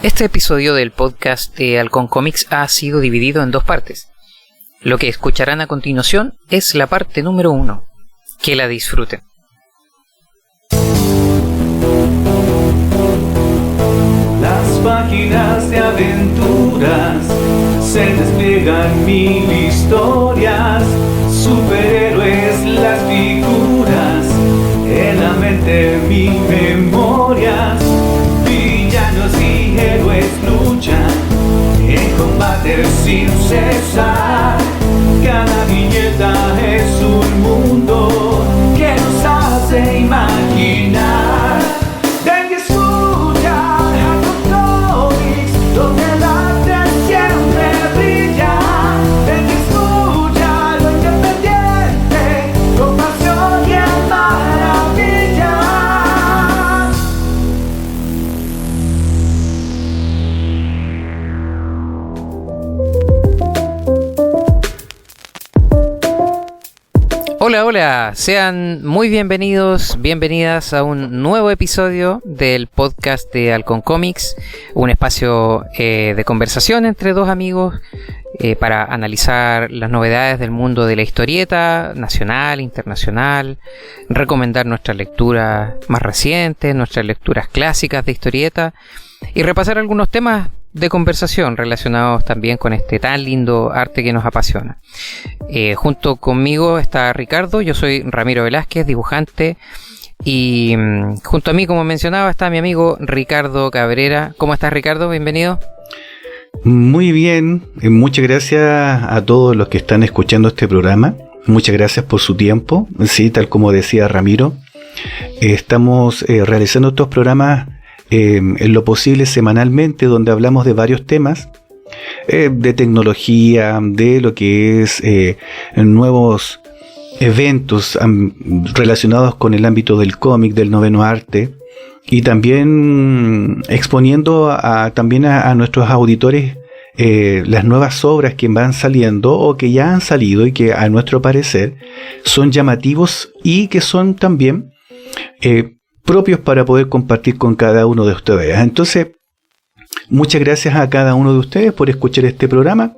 Este episodio del podcast de Halcón Comics ha sido dividido en dos partes. Lo que escucharán a continuación es la parte número 1. Que la disfruten. Las páginas de aventuras se despliegan mil historias, superhéroes, las figuras, en la mente mil memorias, villanos y héroes luchan en combate sin cesar. Cada viñeta es un mundo que nos hace imaginar. Ven y escucha Halcón Comics, donde el arte siempre brilla. Ven y escucha lo independiente, con pasión y maravilla. Hola, sean muy bienvenidas a un nuevo episodio del podcast de Halcón Comics, un espacio de conversación entre dos amigos para analizar las novedades del mundo de la historieta, nacional, internacional, recomendar nuestras lecturas más recientes, nuestras lecturas clásicas de historieta y repasar algunos temas de conversación relacionados también con este tan lindo arte que nos apasiona. Junto conmigo está Ricardo, yo soy Ramiro Velázquez, dibujante, y junto a mí, como mencionaba, está mi amigo Ricardo Cabrera. ¿Cómo estás, Ricardo? Bienvenido. Muy bien, muchas gracias a todos los que están escuchando este programa, muchas gracias por su tiempo. Sí, tal como decía Ramiro, estamos realizando estos programas en lo posible semanalmente, donde hablamos de varios temas, de tecnología, de lo que es nuevos eventos relacionados con el ámbito del cómic, del noveno arte, y también exponiendo también a nuestros auditores las nuevas obras que van saliendo o que ya han salido y que a nuestro parecer son llamativos y que son también propios para poder compartir con cada uno de ustedes. Entonces, muchas gracias a cada uno de ustedes por escuchar este programa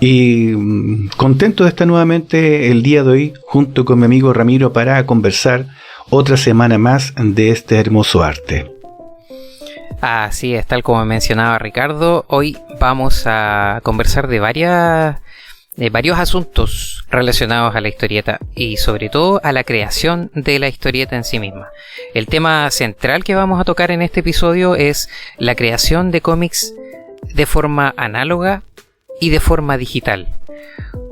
y contento de estar nuevamente el día de hoy junto con mi amigo Ramiro para conversar otra semana más de este hermoso arte. Así es, tal como mencionaba Ricardo, hoy vamos a conversar de varios asuntos relacionados a la historieta y sobre todo a la creación de la historieta en sí misma. El tema central que vamos a tocar en este episodio es la creación de cómics de forma análoga y de forma digital.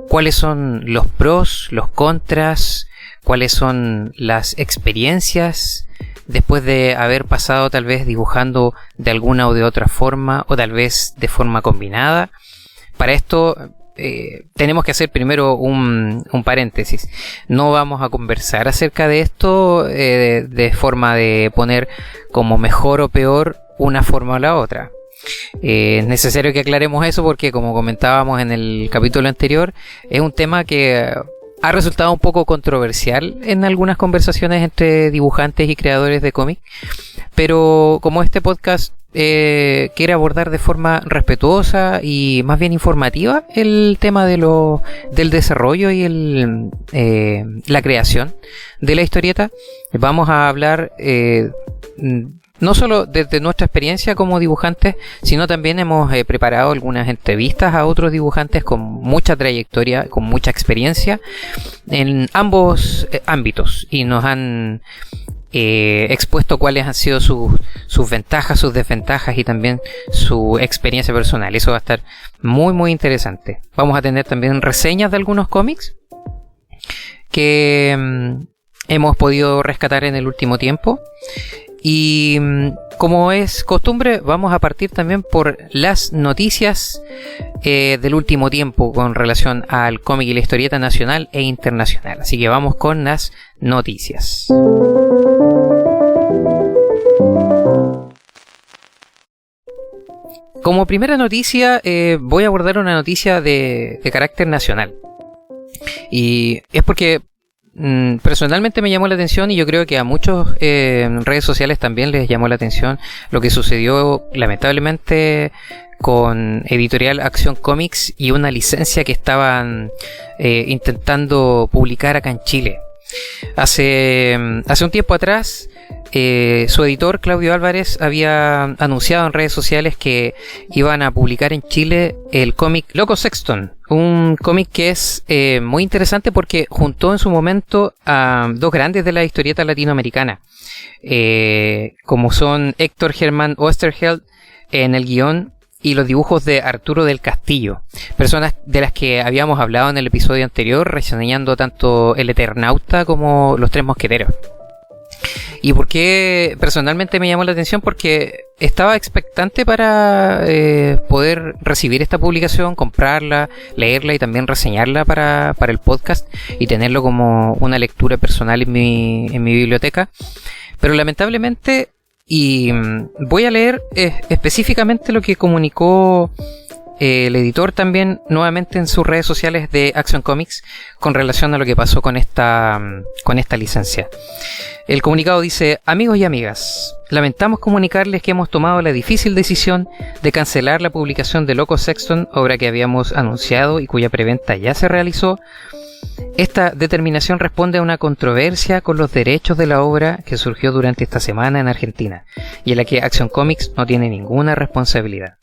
¿Cuáles son los pros, los contras? ¿Cuáles son las experiencias después de haber pasado tal vez dibujando de alguna o de otra forma o tal vez de forma combinada? Para esto tenemos que hacer primero un paréntesis. No vamos a conversar acerca de esto de forma de poner como mejor o peor una forma o la otra. Es necesario que aclaremos eso porque, como comentábamos en el capítulo anterior, es un tema que ha resultado un poco controversial en algunas conversaciones entre dibujantes y creadores de cómics, pero como este podcast quiere abordar de forma respetuosa y más bien informativa el tema del desarrollo y la creación de la historieta, vamos a hablar no solo desde nuestra experiencia como dibujantes, sino también hemos preparado algunas entrevistas a otros dibujantes con mucha trayectoria, con mucha experiencia en ambos ámbitos y nos han expuesto cuáles han sido sus ventajas, sus desventajas y también su experiencia personal. Eso va a estar muy muy interesante. Vamos a tener también reseñas de algunos cómics que hemos podido rescatar en el último tiempo. Y como es costumbre, vamos a partir también por las noticias del último tiempo con relación al cómic y la historieta nacional e internacional. Así que vamos con las noticias. Como primera noticia, voy a abordar una noticia de carácter nacional. Y es porque personalmente me llamó la atención, y yo creo que a muchos redes sociales también les llamó la atención lo que sucedió lamentablemente con Editorial Acción Comics y una licencia que estaban intentando publicar acá en Chile. Hace un tiempo atrás, su editor Claudio Álvarez había anunciado en redes sociales que iban a publicar en Chile el cómic Loco Sexton, un cómic que es muy interesante porque juntó en su momento a dos grandes de la historieta latinoamericana, como son Héctor Germán Oesterheld en el guión y los dibujos de Arturo del Castillo, personas de las que habíamos hablado en el episodio anterior, reseñando tanto El Eternauta como Los Tres Mosqueteros. ¿Y por qué personalmente me llamó la atención? Porque estaba expectante para poder recibir esta publicación, comprarla, leerla y también reseñarla para el podcast y tenerlo como una lectura personal en mi biblioteca. Pero lamentablemente, y voy a leer específicamente lo que comunicó el editor también nuevamente en sus redes sociales de Action Comics con relación a lo que pasó con esta licencia. El comunicado dice: amigos y amigas, lamentamos comunicarles que hemos tomado la difícil decisión de cancelar la publicación de Loco Sexton, obra que habíamos anunciado y cuya preventa ya se realizó. Esta determinación responde a una controversia con los derechos de la obra que surgió durante esta semana en Argentina y en la que Action Comics no tiene ninguna responsabilidad.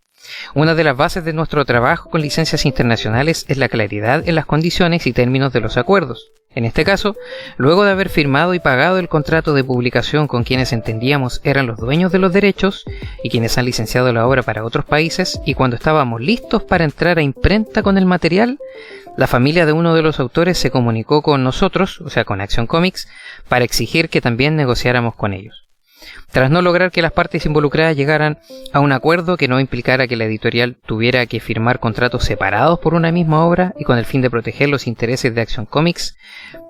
Una de las bases de nuestro trabajo con licencias internacionales es la claridad en las condiciones y términos de los acuerdos. En este caso, luego de haber firmado y pagado el contrato de publicación con quienes entendíamos eran los dueños de los derechos y quienes han licenciado la obra para otros países, y cuando estábamos listos para entrar a imprenta con el material, la familia de uno de los autores se comunicó con nosotros, o sea con Action Comics, para exigir que también negociáramos con ellos. Tras no lograr que las partes involucradas llegaran a un acuerdo que no implicara que la editorial tuviera que firmar contratos separados por una misma obra y con el fin de proteger los intereses de Action Comics,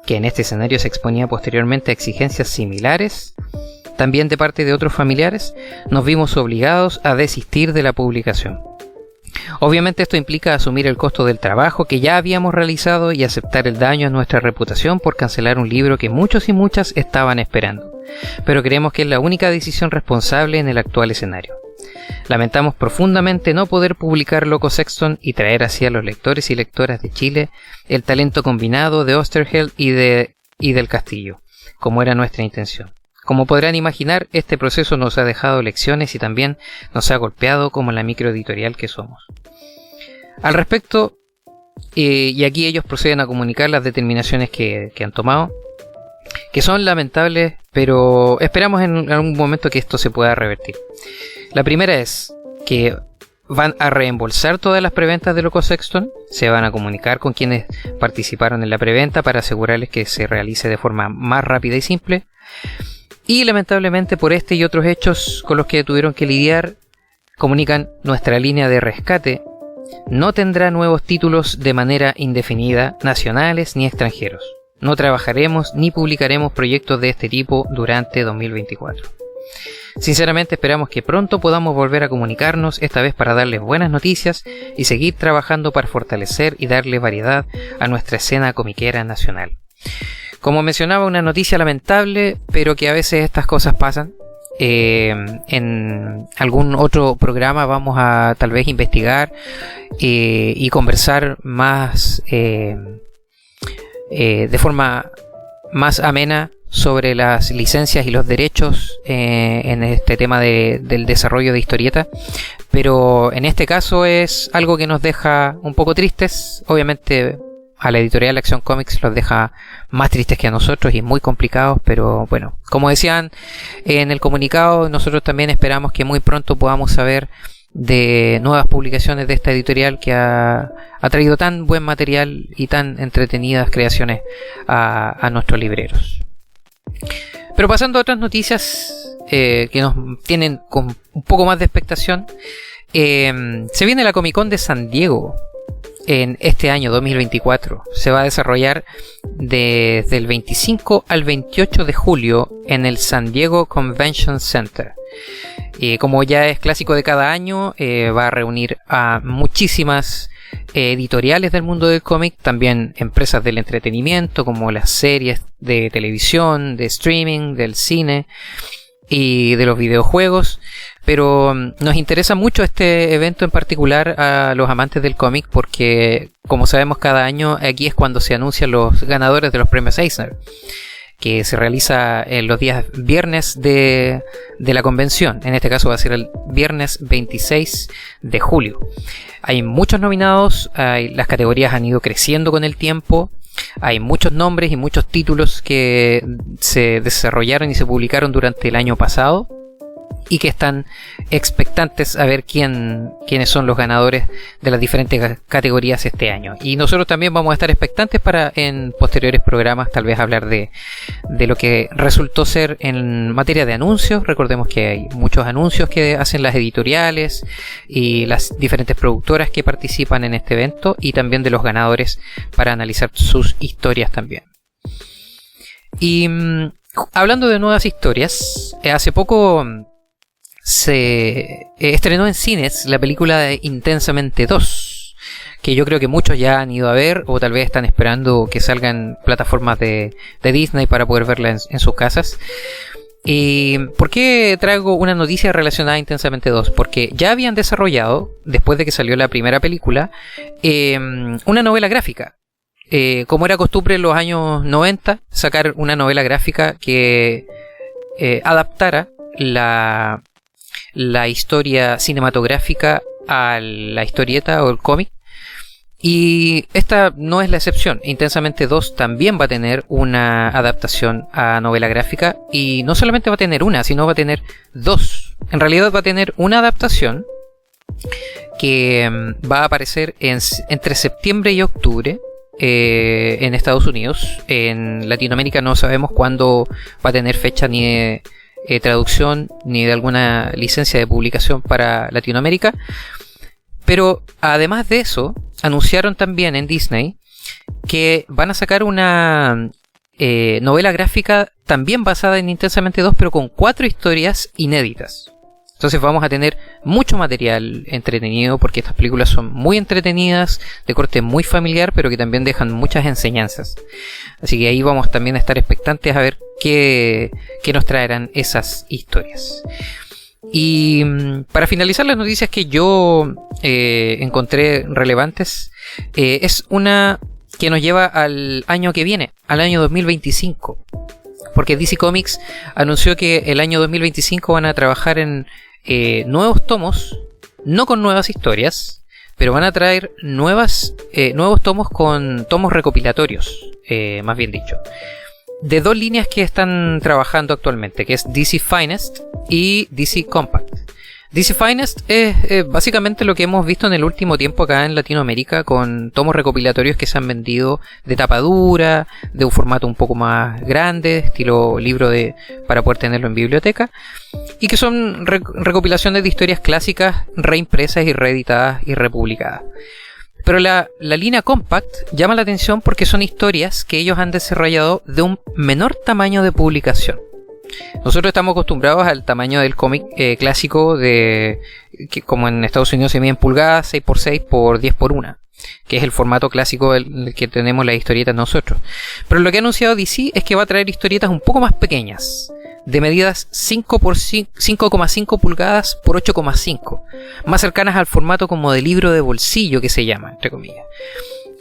que en este escenario se exponía posteriormente a exigencias similares, también de parte de otros familiares, nos vimos obligados a desistir de la publicación. Obviamente esto implica asumir el costo del trabajo que ya habíamos realizado y aceptar el daño a nuestra reputación por cancelar un libro que muchos y muchas estaban esperando, pero creemos que es la única decisión responsable en el actual escenario. Lamentamos profundamente no poder publicar Loco Sexton y traer así a los lectores y lectoras de Chile el talento combinado de Oesterheld y del Castillo, como era nuestra intención. Como podrán imaginar, este proceso nos ha dejado lecciones y también nos ha golpeado como la microeditorial que somos. Al respecto, y aquí ellos proceden a comunicar las determinaciones que han tomado, que son lamentables, pero esperamos en algún momento que esto se pueda revertir. La primera es que van a reembolsar todas las preventas de Loco Sexton, se van a comunicar con quienes participaron en la preventa para asegurarles que se realice de forma más rápida y simple. Y lamentablemente por este y otros hechos con los que tuvieron que lidiar, comunican: nuestra línea de rescate no tendrá nuevos títulos de manera indefinida, nacionales ni extranjeros. No trabajaremos ni publicaremos proyectos de este tipo durante 2024. Sinceramente esperamos que pronto podamos volver a comunicarnos, esta vez para darles buenas noticias y seguir trabajando para fortalecer y darle variedad a nuestra escena comiquera nacional. Como mencionaba, una noticia lamentable, pero que a veces estas cosas pasan. En algún otro programa vamos a tal vez investigar y conversar más de forma más amena sobre las licencias y los derechos en este tema del desarrollo de historieta, pero en este caso es algo que nos deja un poco tristes. Obviamente a la editorial Action Comics los deja más tristes que a nosotros y muy complicados, pero bueno, como decían en el comunicado, nosotros también esperamos que muy pronto podamos saber de nuevas publicaciones de esta editorial que ha traído tan buen material y tan entretenidas creaciones a nuestros libreros. Pero pasando a otras noticias que nos tienen con un poco más de expectación, se viene la Comic Con de San Diego en este año 2024. Se va a desarrollar desde el 25 al 28 de julio en el San Diego Convention Center. Como ya es clásico de cada año, va a reunir a muchísimas editoriales del mundo del cómic, también empresas del entretenimiento como las series de televisión, de streaming, del cine y de los videojuegos. Pero nos interesa mucho este evento en particular a los amantes del cómic porque, como sabemos, cada año aquí es cuando se anuncian los ganadores de los premios Eisner, que se realiza en los días viernes de la convención. En este caso va a ser el viernes 26 de julio. Hay muchos nominados, las categorías han ido creciendo con el tiempo. Hay muchos nombres y muchos títulos que se desarrollaron y se publicaron durante el año pasado y que están expectantes a ver quiénes son los ganadores de las diferentes categorías este año. Y nosotros también vamos a estar expectantes para en posteriores programas tal vez hablar de lo que resultó ser en materia de anuncios. Recordemos que hay muchos anuncios que hacen las editoriales y las diferentes productoras que participan en este evento, y también de los ganadores para analizar sus historias también. Y hablando de nuevas historias, hace poco se estrenó en cines la película de Intensamente 2, que yo creo que muchos ya han ido a ver o tal vez están esperando que salgan plataformas de Disney para poder verla en sus casas. ¿Y por qué traigo una noticia relacionada a Intensamente 2? Porque ya habían desarrollado, después de que salió la primera película, una novela gráfica. Como era costumbre en los años 90, sacar una novela gráfica que adaptara la historia cinematográfica a la historieta o el cómic. Y esta no es la excepción. Intensamente 2 también va a tener una adaptación a novela gráfica, y no solamente va a tener una, sino va a tener dos. En realidad va a tener una adaptación que va a aparecer entre septiembre y octubre en Estados Unidos. En Latinoamérica no sabemos cuándo va a tener fecha ni de traducción ni de alguna licencia de publicación para Latinoamérica. Pero además de eso, anunciaron también en Disney que van a sacar una novela gráfica también basada en Intensamente 2, pero con 4 historias inéditas. Entonces vamos a tener mucho material entretenido, porque estas películas son muy entretenidas, de corte muy familiar, pero que también dejan muchas enseñanzas. Así que ahí vamos también a estar expectantes a ver qué nos traerán esas historias. Y para finalizar las noticias que yo encontré relevantes, es una que nos lleva al año que viene, al año 2025. Porque DC Comics anunció que el año 2025 van a trabajar en nuevos tomos, no con nuevas historias, pero van a traer nuevos tomos con tomos recopilatorios, más bien dicho, de 2 líneas que están trabajando actualmente, que es DC Finest y DC Compact. DC Finest es básicamente lo que hemos visto en el último tiempo acá en Latinoamérica, con tomos recopilatorios que se han vendido de tapa dura, de un formato un poco más grande, estilo libro para poder tenerlo en biblioteca, y que son recopilaciones de historias clásicas reimpresas y reeditadas y republicadas. Pero la línea Compact llama la atención porque son historias que ellos han desarrollado de un menor tamaño de publicación. Nosotros estamos acostumbrados al tamaño del cómic clásico, que como en Estados Unidos se mide en pulgadas, 6x6 por 10x1, que es el formato clásico el que tenemos las historietas nosotros. Pero lo que ha anunciado DC es que va a traer historietas un poco más pequeñas, de medidas 5,5 pulgadas por 8,5, más cercanas al formato como de libro de bolsillo, que se llama, entre comillas.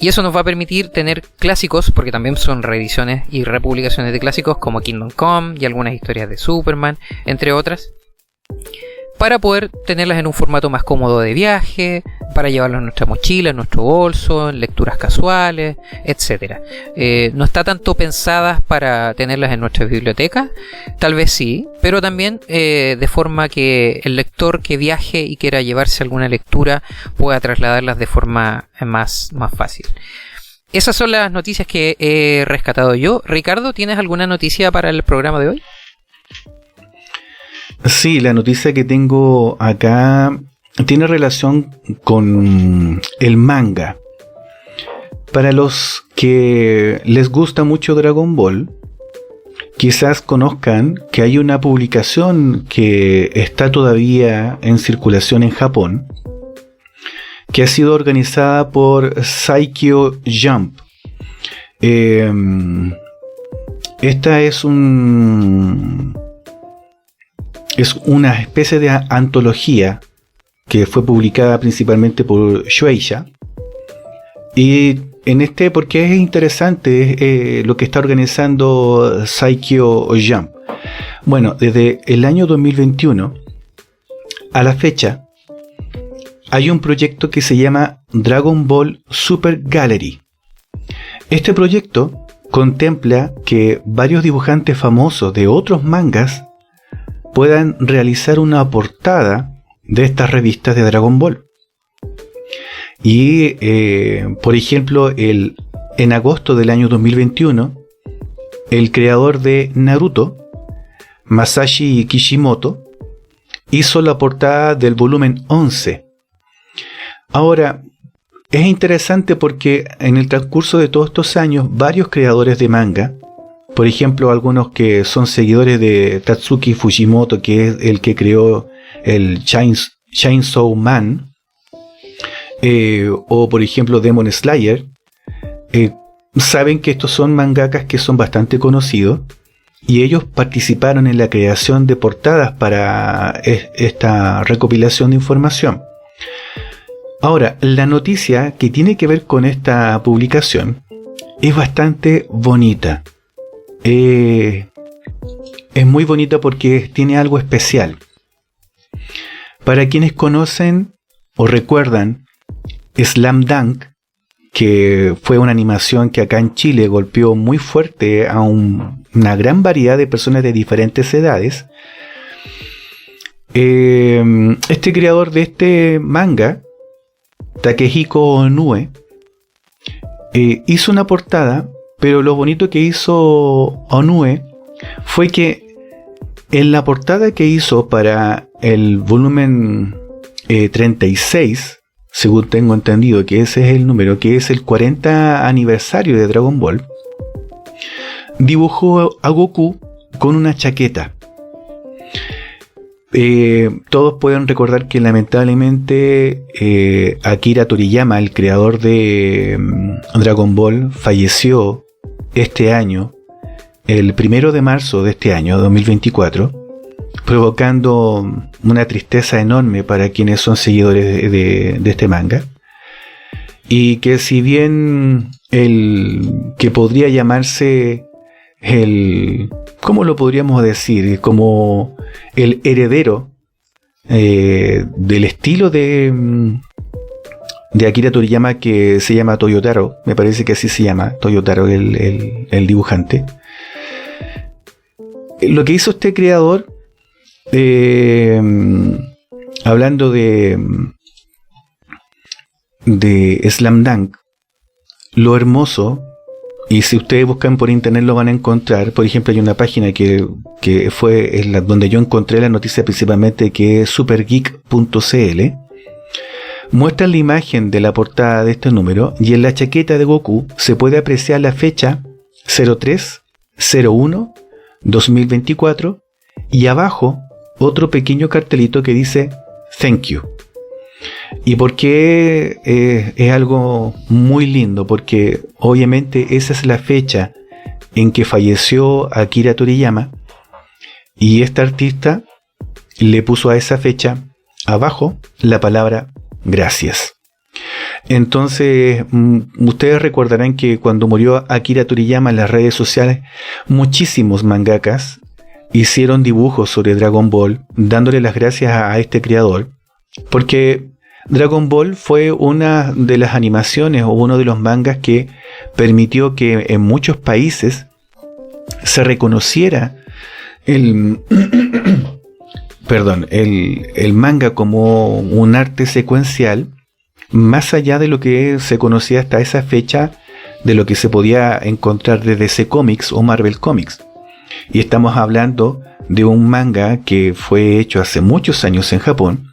Y eso nos va a permitir tener clásicos, porque también son reediciones y republicaciones de clásicos como Kingdom Come y algunas historias de Superman, entre otras, para poder tenerlas en un formato más cómodo de viaje, para llevarlas en nuestra mochila, en nuestro bolso, en lecturas casuales, etc. No está tanto pensadas para tenerlas en nuestra biblioteca, tal vez sí, pero también de forma que el lector que viaje y quiera llevarse alguna lectura pueda trasladarlas de forma más fácil. Esas son las noticias que he rescatado yo. Ricardo, ¿tienes alguna noticia para el programa de hoy? Sí, la noticia que tengo acá tiene relación con el manga. Para los que les gusta mucho Dragon Ball, quizás conozcan que hay una publicación que está todavía en circulación en Japón, que ha sido organizada por Saikyo Jump. Esta es una especie de antología que fue publicada principalmente por Shueisha. Y porque es interesante lo que está organizando Saikyo Jump. Bueno, desde el año 2021 a la fecha hay un proyecto que se llama Dragon Ball Super Gallery. Este proyecto contempla que varios dibujantes famosos de otros mangas puedan realizar una portada de estas revistas de Dragon Ball. Y, por ejemplo, en agosto del año 2021, el creador de Naruto, Masashi Kishimoto, hizo la portada del volumen 11. Ahora, es interesante porque en el transcurso de todos estos años, varios creadores de manga, por ejemplo, algunos que son seguidores de Tatsuki Fujimoto, que es el que creó el Chainsaw Man, o por ejemplo Demon Slayer, saben que estos son mangakas que son bastante conocidos, y ellos participaron en la creación de portadas para esta recopilación de información. Ahora, la noticia que tiene que ver con esta publicación es bastante bonita. Es muy bonita porque tiene algo especial. Para quienes conocen o recuerdan Slam Dunk, que fue una animación que acá en Chile golpeó muy fuerte a una gran variedad de personas de diferentes edades, este creador de este manga, Takehiko Onue, hizo una portada, pero lo bonito que hizo Onue fue que en la portada que hizo para el volumen 36, según tengo entendido que ese es el número, que es el 40 aniversario de Dragon Ball, dibujó a Goku con una chaqueta. Todos pueden recordar que lamentablemente Akira Toriyama, el creador de Dragon Ball, falleció este año, el 1 de marzo de este año 2024, provocando una tristeza enorme para quienes son seguidores de este manga. Y que si bien que podría llamarse ¿cómo lo podríamos decir? Como el heredero del estilo de Akira Toriyama, que se llama Toyotaro, me parece que así se llama, Toyotaro, el dibujante. Lo que hizo este creador, hablando de Slam Dunk, lo hermoso, y si ustedes buscan por internet lo van a encontrar. Por ejemplo, hay una página que fue donde yo encontré la noticia principalmente, que es supergeek.cl. Muestra la imagen de la portada de este número, y en la chaqueta de Goku se puede apreciar la fecha 03/01/2024, y abajo otro pequeño cartelito que dice Thank you. ¿Y por qué es algo muy lindo? Porque obviamente esa es la fecha en que falleció Akira Toriyama, y este artista le puso a esa fecha abajo la palabra gracias. Entonces, ustedes recordarán que cuando murió Akira Toriyama, en las redes sociales muchísimos mangakas hicieron dibujos sobre Dragon Ball, dándole las gracias a este creador, porque Dragon Ball fue una de las animaciones o uno de los mangas que permitió que en muchos países se reconociera el manga como un arte secuencial, más allá de lo que se conocía hasta esa fecha, de lo que se podía encontrar de DC Comics o Marvel Comics. Y estamos hablando de un manga que fue hecho hace muchos años en Japón,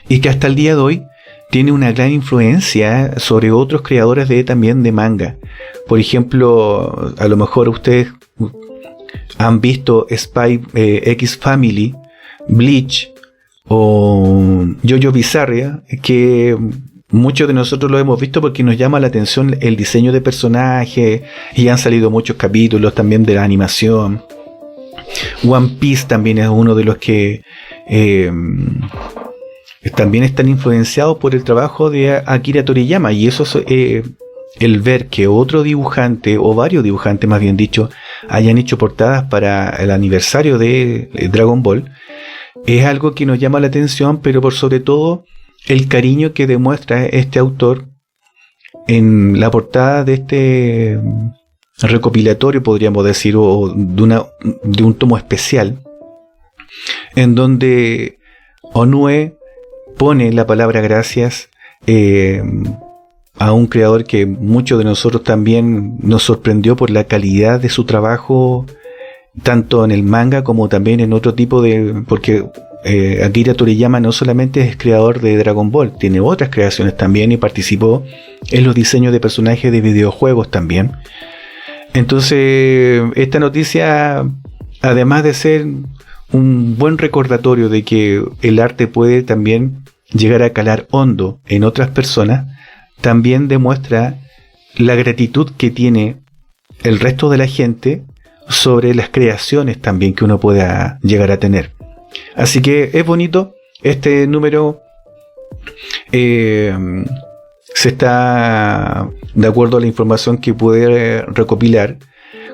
y que hasta el día de hoy tiene una gran influencia sobre otros creadores también de manga. Por ejemplo, a lo mejor ustedes han visto Spy X Family, Bleach o JoJo Bizarre, que muchos de nosotros lo hemos visto porque nos llama la atención el diseño de personajes y han salido muchos capítulos también de la animación. One Piece también es uno de los que también están influenciados por el trabajo de Akira Toriyama, y eso es, el ver que otro dibujante, o varios dibujantes más bien dicho, hayan hecho portadas para el aniversario de Dragon Ball, es algo que nos llama la atención, pero por sobre todo el cariño que demuestra este autor en la portada de este recopilatorio, podríamos decir, o de un tomo especial, en donde Onue pone la palabra gracias a un creador que muchos de nosotros también nos sorprendió por la calidad de su trabajo, tanto en el manga como también en otro tipo de... porque Akira Toriyama no solamente es creador de Dragon Ball, tiene otras creaciones también y participó en los diseños de personajes de videojuegos también. Entonces, esta noticia, además de ser un buen recordatorio de que el arte puede también llegar a calar hondo en otras personas, también demuestra la gratitud que tiene el resto de la gente sobre las creaciones también que uno pueda llegar a tener. Así que es bonito. Este número se está, de acuerdo a la información que pude recopilar,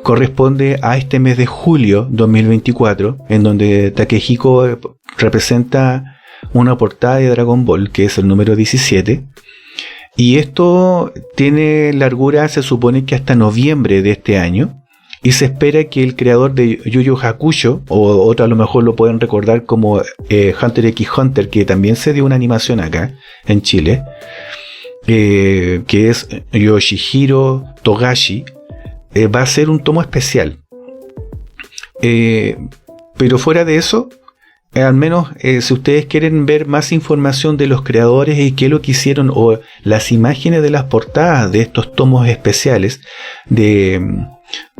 corresponde a este mes de julio 2024, en donde Takehiko representa una portada de Dragon Ball, que es el número 17, y esto tiene largura, se supone que hasta noviembre de este año, y se espera que el creador de Yu Yu Hakusho, o otro a lo mejor lo pueden recordar como Hunter x Hunter, que también se dio una animación acá en Chile, que es Yoshihiro Togashi, va a ser un tomo especial. Pero fuera de eso, al menos si ustedes quieren ver más información de los creadores y qué es lo que hicieron, o las imágenes de las portadas de estos tomos especiales de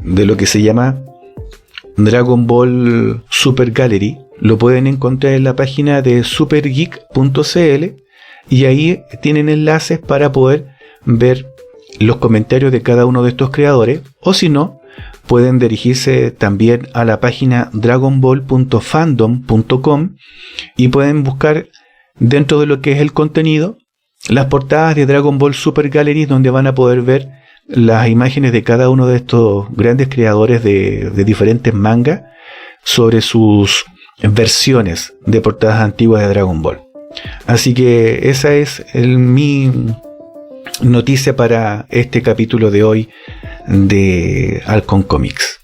lo que se llama Dragon Ball Super Gallery, lo pueden encontrar en la página de supergeek.cl, y ahí tienen enlaces para poder ver los comentarios de cada uno de estos creadores, o si no, pueden dirigirse también a la página dragonball.fandom.com y pueden buscar dentro de lo que es el contenido las portadas de Dragon Ball Super Gallery, donde van a poder ver las imágenes de cada uno de estos grandes creadores de diferentes mangas sobre sus versiones de portadas antiguas de Dragon Ball. Así que esa es mi noticia para este capítulo de hoy de Alcon Comics.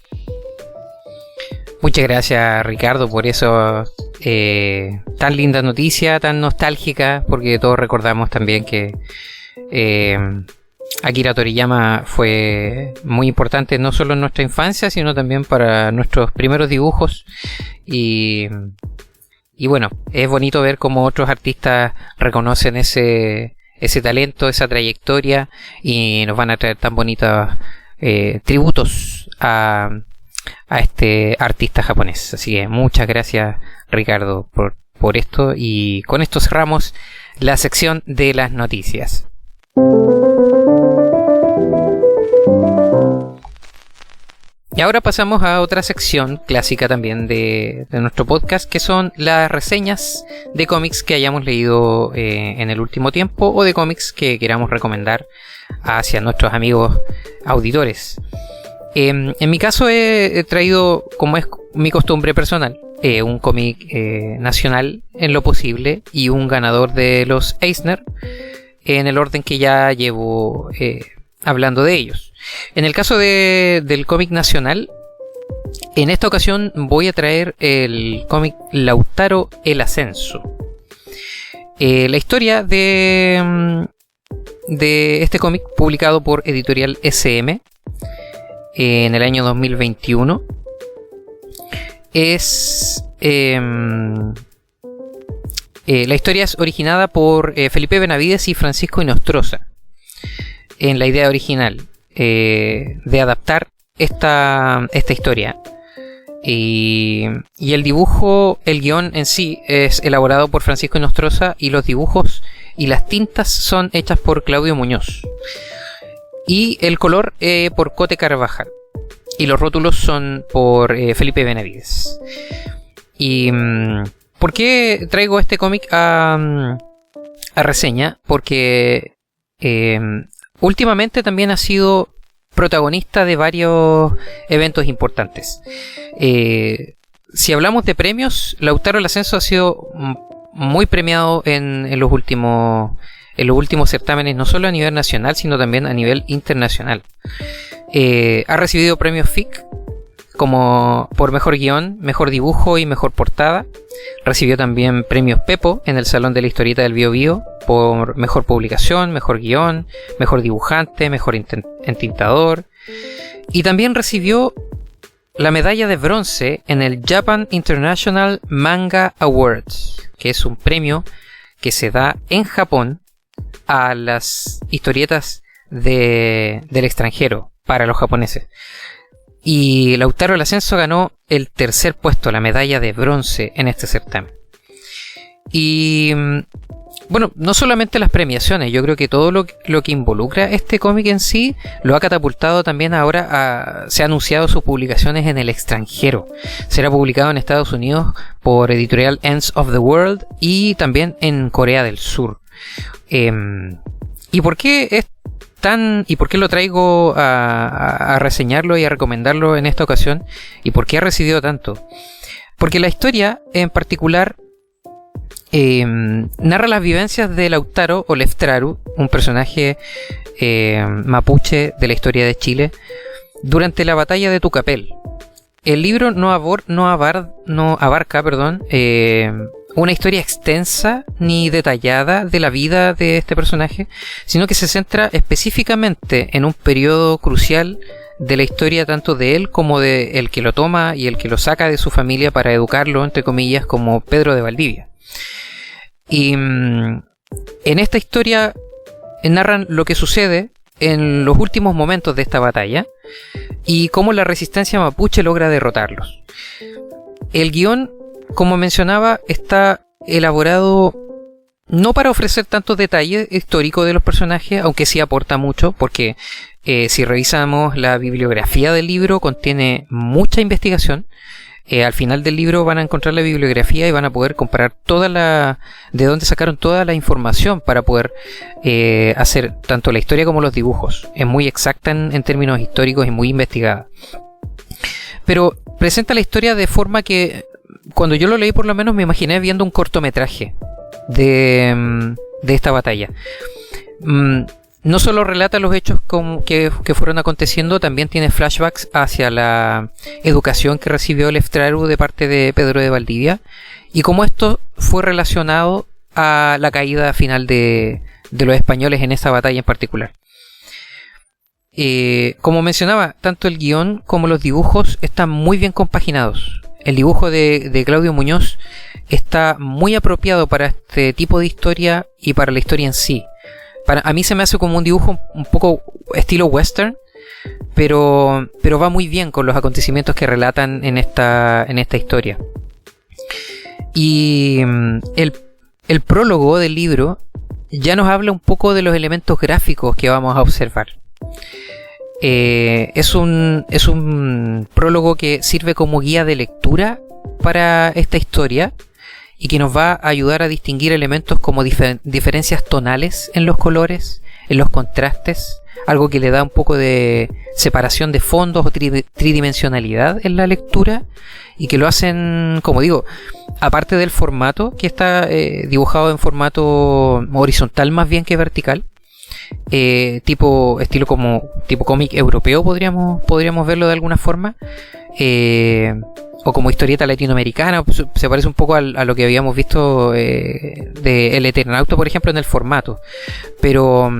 Muchas gracias, Ricardo, por eso tan linda noticia, tan nostálgica, porque todos recordamos también que Akira Toriyama fue muy importante no solo en nuestra infancia, sino también para nuestros primeros dibujos, y bueno, es bonito ver cómo otros artistas reconocen ese talento, esa trayectoria, y nos van a traer tan bonitos tributos a este artista japonés. Así que muchas gracias, Ricardo, por esto, y con esto cerramos la sección de las noticias. Y ahora pasamos a otra sección clásica también de nuestro podcast, que son las reseñas de cómics que hayamos leído en el último tiempo, o de cómics que queramos recomendar hacia nuestros amigos auditores. En mi caso he traído, como es mi costumbre personal, un cómic nacional en lo posible, y un ganador de los Eisner, en el orden que ya llevo hablando de ellos. En el caso del cómic nacional, en esta ocasión voy a traer el cómic Lautaro el Ascenso. La historia de este cómic, publicado por Editorial SM en el año 2021, es... la historia es originada por Felipe Benavides y Francisco Inostroza, en la idea original de adaptar esta historia. Y el dibujo, el guión en sí, es elaborado por Francisco Inostroza, y los dibujos y las tintas son hechas por Claudio Muñoz. Y el color por Cote Carvajal. Y los rótulos son por Felipe Benavides. Y ¿por qué traigo este cómic a reseña? Porque últimamente también ha sido protagonista de varios eventos importantes. Si hablamos de premios, Lautaro El Ascenso ha sido muy premiado en los últimos certámenes, no solo a nivel nacional, sino también a nivel internacional. Ha recibido premios FIC como por mejor guión, mejor dibujo y mejor portada. Recibió también premios Pepo en el Salón de la Historieta del Bío Bío por mejor publicación, mejor guión, mejor dibujante, mejor entintador. Y también recibió la medalla de bronce en el Japan International Manga Awards, que es un premio que se da en Japón a las historietas del extranjero para los japoneses. Y Lautaro El Ascenso ganó el tercer puesto, la medalla de bronce en este certamen. Y bueno, no solamente las premiaciones, yo creo que todo lo que involucra este cómic en sí lo ha catapultado también ahora se ha anunciado sus publicaciones en el extranjero. Será publicado en Estados Unidos por editorial Ends of the World y también en Corea del Sur. ¿Y por qué es y por qué lo traigo a reseñarlo y a recomendarlo en esta ocasión? ¿Y por qué ha recibido tanto? Porque la historia en particular narra las vivencias de Lautaro o Leftraru, un personaje mapuche de la historia de Chile, durante la batalla de Tucapel. El libro no abarca una historia extensa ni detallada de la vida de este personaje, sino que se centra específicamente en un periodo crucial de la historia tanto de él como de el que lo toma y el que lo saca de su familia para educarlo, entre comillas, como Pedro de Valdivia. Y en esta historia narran lo que sucede en los últimos momentos de esta batalla y cómo la resistencia mapuche logra derrotarlos. El guión, como mencionaba, está elaborado no para ofrecer tanto detalle histórico de los personajes, aunque sí aporta mucho, porque si revisamos la bibliografía del libro contiene mucha investigación. Al final del libro van a encontrar la bibliografía y van a poder comparar de dónde sacaron toda la información para poder hacer tanto la historia como los dibujos. Es muy exacta en términos históricos y muy investigada. Pero presenta la historia de forma que cuando yo lo leí, por lo menos me imaginé viendo un cortometraje de esta batalla. No solo relata los hechos que fueron aconteciendo, también tiene flashbacks hacia la educación que recibió Leftraru de parte de Pedro de Valdivia y cómo esto fue relacionado a la caída final de los españoles en esa batalla en particular. Como mencionaba, tanto el guión como los dibujos están muy bien compaginados. El dibujo de Claudio Muñoz está muy apropiado para este tipo de historia y para la historia en sí. A mí se me hace como un dibujo un poco estilo western, pero va muy bien con los acontecimientos que relatan en esta historia. Y el prólogo del libro ya nos habla un poco de los elementos gráficos que vamos a observar. Es un prólogo que sirve como guía de lectura para esta historia y que nos va a ayudar a distinguir elementos como diferencias tonales en los colores, en los contrastes, algo que le da un poco de separación de fondos o tridimensionalidad en la lectura y que lo hacen, como digo, aparte del formato, que está dibujado en formato horizontal más bien que vertical, tipo cómic europeo podríamos verlo de alguna forma, o como historieta latinoamericana. Se parece un poco a lo que habíamos visto de El Eternauta, por ejemplo, en el formato, pero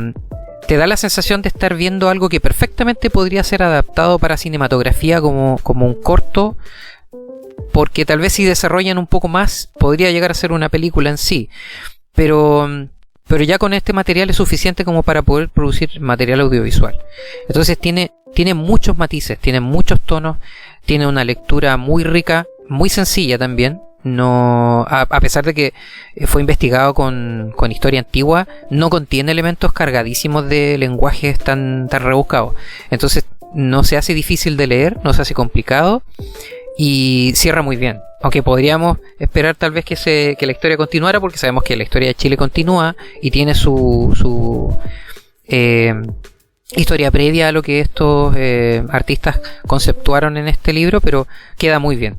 te da la sensación de estar viendo algo que perfectamente podría ser adaptado para cinematografía como un corto, porque tal vez si desarrollan un poco más podría llegar a ser una película en sí, pero ya con este material es suficiente como para poder producir material audiovisual. Entonces tiene muchos matices, tiene muchos tonos, tiene una lectura muy rica, muy sencilla también, no, a pesar de que fue investigado con historia antigua, no contiene elementos cargadísimos de lenguajes tan rebuscados. Entonces no se hace difícil de leer, no se hace complicado y cierra muy bien. Aunque podríamos esperar tal vez que la historia continuara, porque sabemos que la historia de Chile continúa y tiene su historia previa a lo que estos artistas conceptuaron en este libro, pero queda muy bien.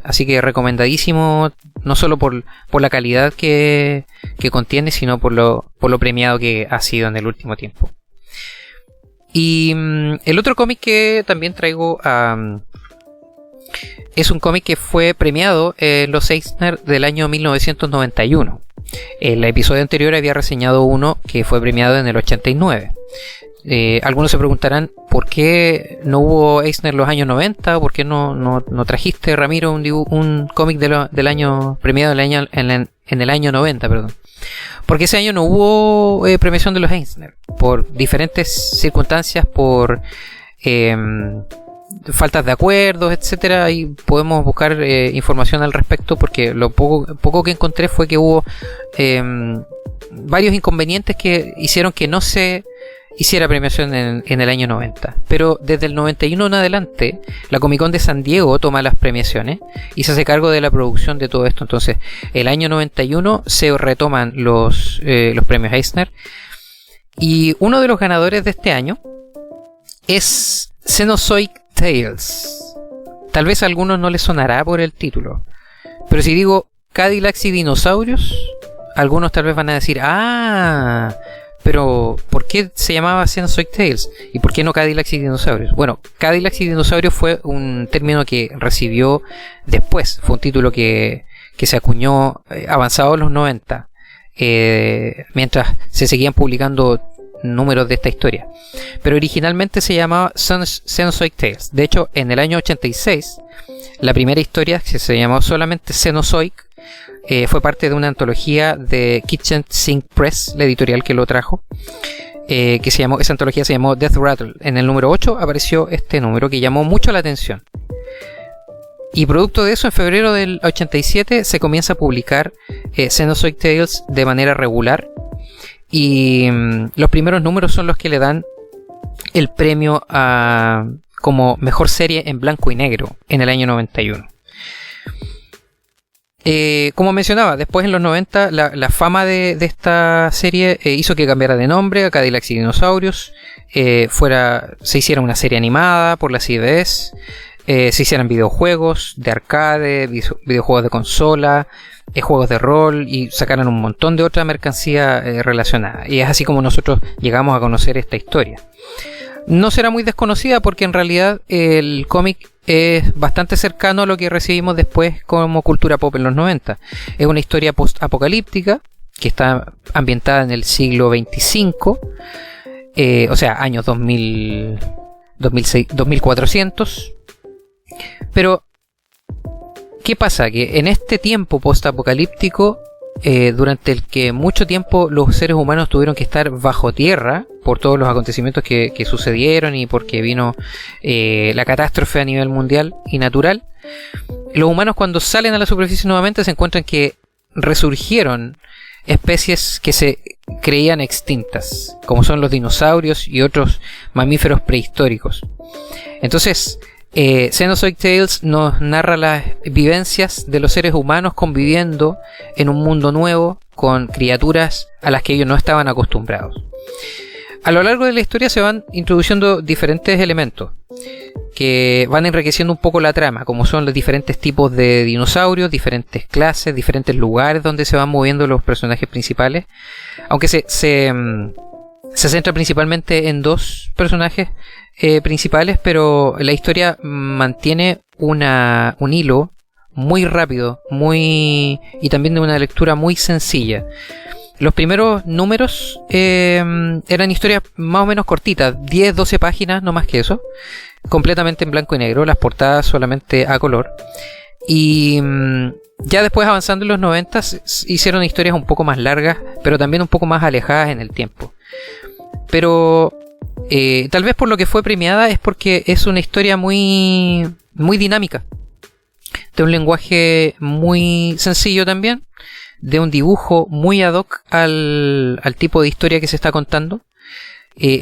Así que recomendadísimo, no solo por la calidad que contiene, sino por lo premiado que ha sido en el último tiempo. Y el otro cómic que también traigo es un cómic que fue premiado en los Eisner del año 1991. El episodio anterior había reseñado uno que fue premiado en el 89. Algunos se preguntarán por qué no hubo Eisner en los años 90, por qué no trajiste, Ramiro, un cómic del año premiado en el año 90, perdón. Porque ese año no hubo premiación de los Eisner, por diferentes circunstancias, por faltas de acuerdos, etcétera. Y podemos buscar información al respecto, porque lo poco que encontré fue que hubo varios inconvenientes que hicieron que no se hiciera premiación en el año 90. Pero desde el 91 en adelante, la Comic Con de San Diego toma las premiaciones y se hace cargo de la producción de todo esto. Entonces, el año 91 se retoman los premios Eisner. Y uno de los ganadores de este año es Cenozoic Tales. Tal vez a algunos no les sonará por el título, pero si digo Cadillacs y dinosaurios, algunos tal vez van a decir, pero ¿por qué se llamaba Cenozoic Tales? ¿Y por qué no Cadillacs y dinosaurios? Bueno, Cadillacs y dinosaurios fue un término que recibió después, fue un título que se acuñó avanzado en los 90, mientras se seguían publicando números de esta historia. Pero originalmente se llamaba Cenozoic Tales. De hecho, en el año 86, la primera historia, que se llamó solamente Cenozoic, fue parte de una antología de Kitchen Sink Press, la editorial que lo trajo, esa antología se llamó Death Rattle. En el número 8 apareció este número que llamó mucho la atención. Y producto de eso, en febrero del 87 se comienza a publicar Cenozoic Tales de manera regular. Y los primeros números son los que le dan el premio como mejor serie en blanco y negro en el año 91. Como mencionaba, después en los 90 la fama de esta serie hizo que cambiara de nombre a Cadillacs y dinosaurios, se hiciera una serie animada por la CBS, se hicieran videojuegos de arcade, videojuegos de consola, juegos de rol, y sacaran un montón de otra mercancía relacionada. Y es así como nosotros llegamos a conocer esta historia. No será muy desconocida porque en realidad el cómic es bastante cercano a lo que recibimos después como cultura pop en los 90. Es una historia post-apocalíptica que está ambientada en el siglo 25, o sea, años 2000, 2006, 2400. Pero ¿qué pasa? Que en este tiempo post-apocalíptico, durante el que mucho tiempo los seres humanos tuvieron que estar bajo tierra por todos los acontecimientos que sucedieron y porque vino la catástrofe a nivel mundial y natural, los humanos cuando salen a la superficie nuevamente se encuentran que resurgieron especies que se creían extintas, como son los dinosaurios y otros mamíferos prehistóricos. Entonces, Cenozoic Tales nos narra las vivencias de los seres humanos conviviendo en un mundo nuevo con criaturas a las que ellos no estaban acostumbrados. A lo largo de la historia se van introduciendo diferentes elementos que van enriqueciendo un poco la trama, como son los diferentes tipos de dinosaurios, diferentes clases, diferentes lugares donde se van moviendo los personajes principales, aunque se centra principalmente en dos personajes principales, pero la historia mantiene un hilo muy rápido, y también de una lectura muy sencilla. Los primeros números eran historias más o menos cortitas, 10-12 páginas, no más que eso, completamente en blanco y negro, las portadas solamente a color. Y ya después, avanzando en los 90, hicieron historias un poco más largas, pero también un poco más alejadas en el tiempo. Pero tal vez por lo que fue premiada es porque es una historia muy, muy dinámica. de un lenguaje muy sencillo también, de un dibujo muy ad hoc al tipo de historia que se está contando,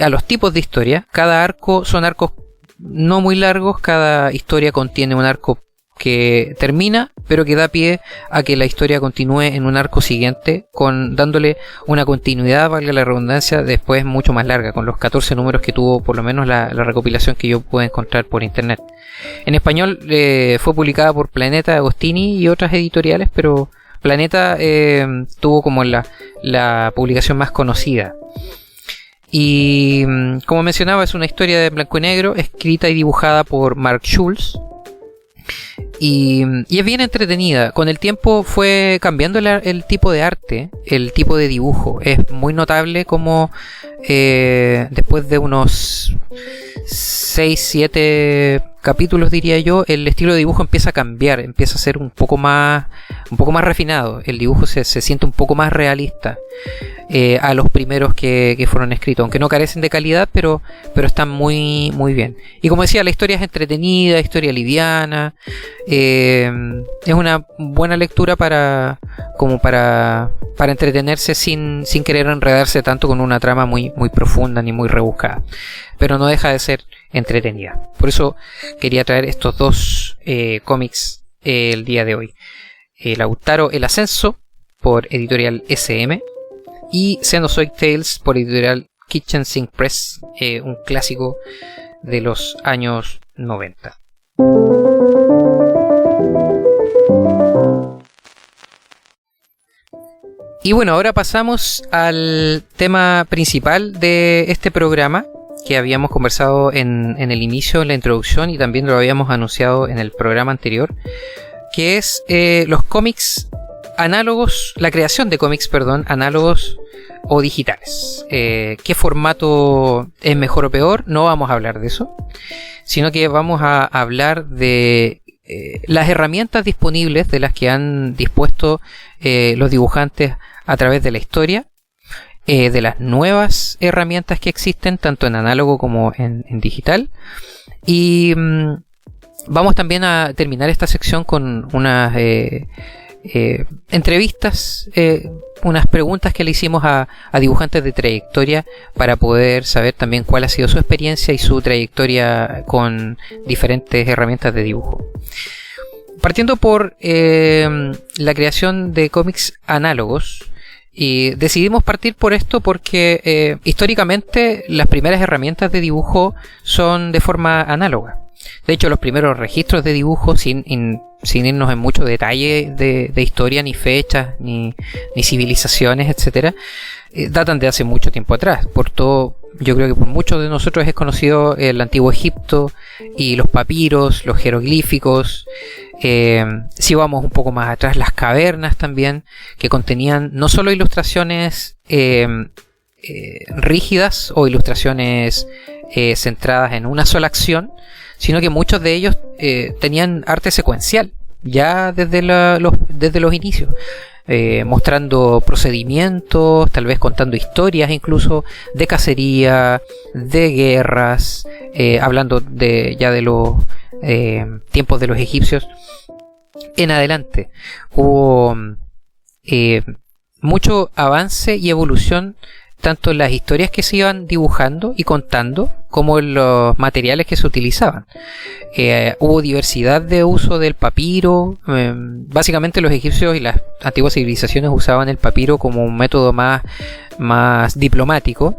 a los tipos de historia. Cada arco son arcos no muy largos, cada historia contiene un arco que termina, pero que da pie a que la historia continúe en un arco siguiente, dándole una continuidad, valga la redundancia, después mucho más larga, con los 14 números que tuvo, por lo menos la recopilación que yo pude encontrar por internet. En español fue publicada por Planeta Agostini y otras editoriales, pero Planeta tuvo como la publicación más conocida. Y como mencionaba, es una historia de blanco y negro, escrita y dibujada por Mark Schulz. Y es bien entretenida. Con el tiempo fue cambiando el tipo de arte, el tipo de dibujo. Es muy notable como después de unos 6-7 capítulos, diría yo, el estilo de dibujo empieza a cambiar, empieza a ser un poco más refinado. El dibujo se siente un poco más realista a los primeros que fueron escritos, aunque no carecen de calidad, pero están muy, muy bien. Y como decía, la historia es entretenida, historia liviana, es una buena lectura para entretenerse sin querer enredarse tanto con una trama muy, muy profunda ni muy rebuscada, pero no deja de ser entretenida. Por eso quería traer estos dos cómics el día de hoy: Lautaro El Ascenso por editorial SM y Xenozoic Tales por editorial Kitchen Sink Press, un clásico de los años 90. Y bueno, ahora pasamos al tema principal de este programa, que habíamos conversado en el inicio, en la introducción, y también lo habíamos anunciado en el programa anterior, que es los cómics análogos, la creación de cómics, análogos o digitales. ¿Qué formato es mejor o peor? No vamos a hablar de eso, sino que vamos a hablar de las herramientas disponibles, de las que han dispuesto los dibujantes a través de la historia, de las nuevas herramientas que existen tanto en análogo como en digital. Y vamos también a terminar esta sección con unas entrevistas, unas preguntas que le hicimos a dibujantes de trayectoria para poder saber también cuál ha sido su experiencia y su trayectoria con diferentes herramientas de dibujo. Partiendo por la creación de cómics análogos, y decidimos partir por esto porque históricamente las primeras herramientas de dibujo son de forma análoga. De hecho, los primeros registros de dibujo, sin irnos en mucho detalle de historia, ni fechas, ni civilizaciones, etcétera, datan de hace mucho tiempo atrás. Yo creo que por muchos de nosotros es conocido el antiguo Egipto y los papiros, los jeroglíficos. Si vamos un poco más atrás, las cavernas también, que contenían no solo ilustraciones rígidas o ilustraciones centradas en una sola acción, sino que muchos de ellos tenían arte secuencial ya desde los inicios, mostrando procedimientos, tal vez contando historias incluso de cacería, de guerras, hablando ya de los tiempos de los egipcios en adelante. Hubo mucho avance y evolución tanto en las historias que se iban dibujando y contando como en los materiales que se utilizaban. Hubo diversidad de uso del papiro. Básicamente los egipcios y las antiguas civilizaciones usaban el papiro como un método más diplomático,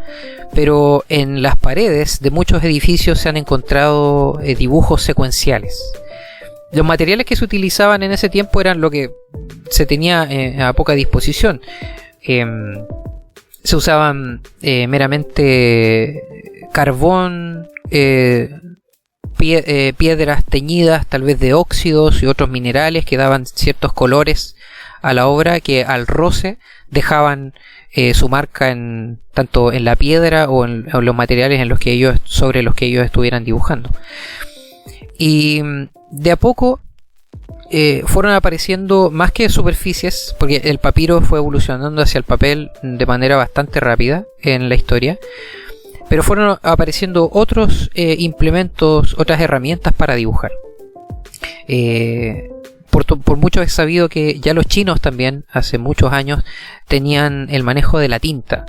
pero en las paredes de muchos edificios se han encontrado dibujos secuenciales. Los materiales que se utilizaban en ese tiempo eran lo que se tenía a poca disposición. Se usaban meramente carbón, piedras teñidas, tal vez de óxidos y otros minerales que daban ciertos colores a la obra, que al roce dejaban su marca tanto en la piedra o en los materiales sobre los que ellos estuvieran dibujando. Y de a poco fueron apareciendo más que superficies, porque el papiro fue evolucionando hacia el papel de manera bastante rápida en la historia, pero fueron apareciendo otros implementos, otras herramientas para dibujar. por mucho es sabido que ya los chinos también, hace muchos años, tenían el manejo de la tinta.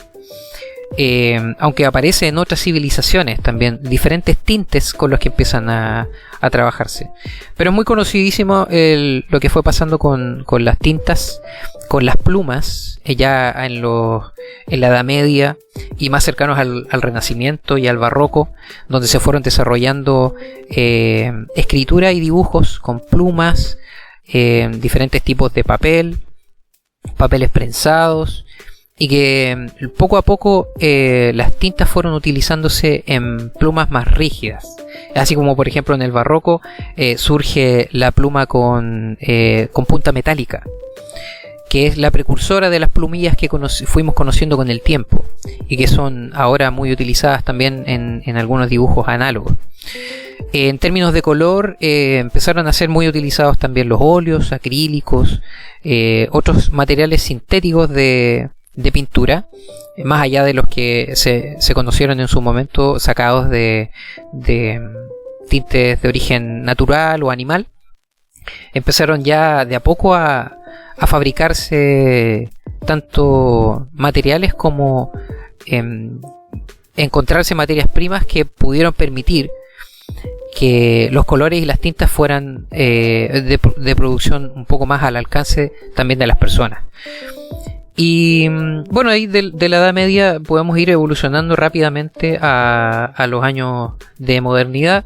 Aunque aparece en otras civilizaciones también, diferentes tintes con los que empiezan a trabajarse. Pero es muy conocidísimo lo que fue pasando con las tintas, con las plumas, ya en la Edad Media y más cercanos al Renacimiento y al Barroco, donde se fueron desarrollando escritura y dibujos con plumas, diferentes tipos de papeles prensados, y que poco a poco las tintas fueron utilizándose en plumas más rígidas. Así como por ejemplo en el Barroco surge la pluma con punta metálica, que es la precursora de las plumillas que fuimos conociendo con el tiempo y que son ahora muy utilizadas también en algunos dibujos análogos. En términos de color, empezaron a ser muy utilizados también los óleos, acrílicos, otros materiales sintéticos de pintura, más allá de los que se conocieron en su momento, sacados de tintes de origen natural o animal. Empezaron ya de a poco a fabricarse tanto materiales como encontrarse materias primas que pudieron permitir que los colores y las tintas fueran de producción un poco más al alcance también de las personas. Y bueno, ahí de la Edad Media podemos ir evolucionando rápidamente a los años de modernidad,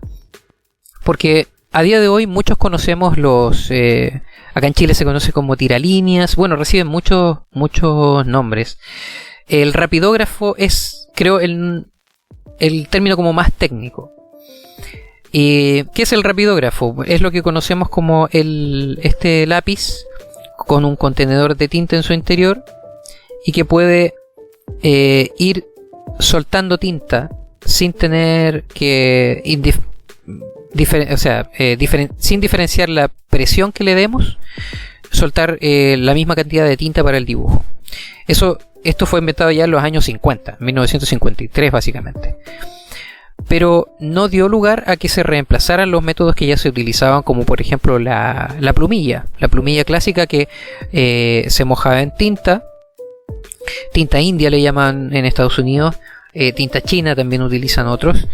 porque a día de hoy muchos conocemos acá en Chile se conoce como tiralíneas, bueno, reciben muchos nombres. El rapidógrafo es, creo, el término como más técnico. ¿Qué es el rapidógrafo? Es lo que conocemos como este lápiz con un contenedor de tinta en su interior y que puede ir soltando tinta sin tener que sin diferenciar la presión que le demos, soltar la misma cantidad de tinta para el dibujo. Esto fue inventado ya en los años 50, 1953 básicamente. Pero no dio lugar a que se reemplazaran los métodos que ya se utilizaban, como por ejemplo la plumilla clásica que se mojaba en tinta india le llaman en Estados Unidos, tinta china también utilizan otros,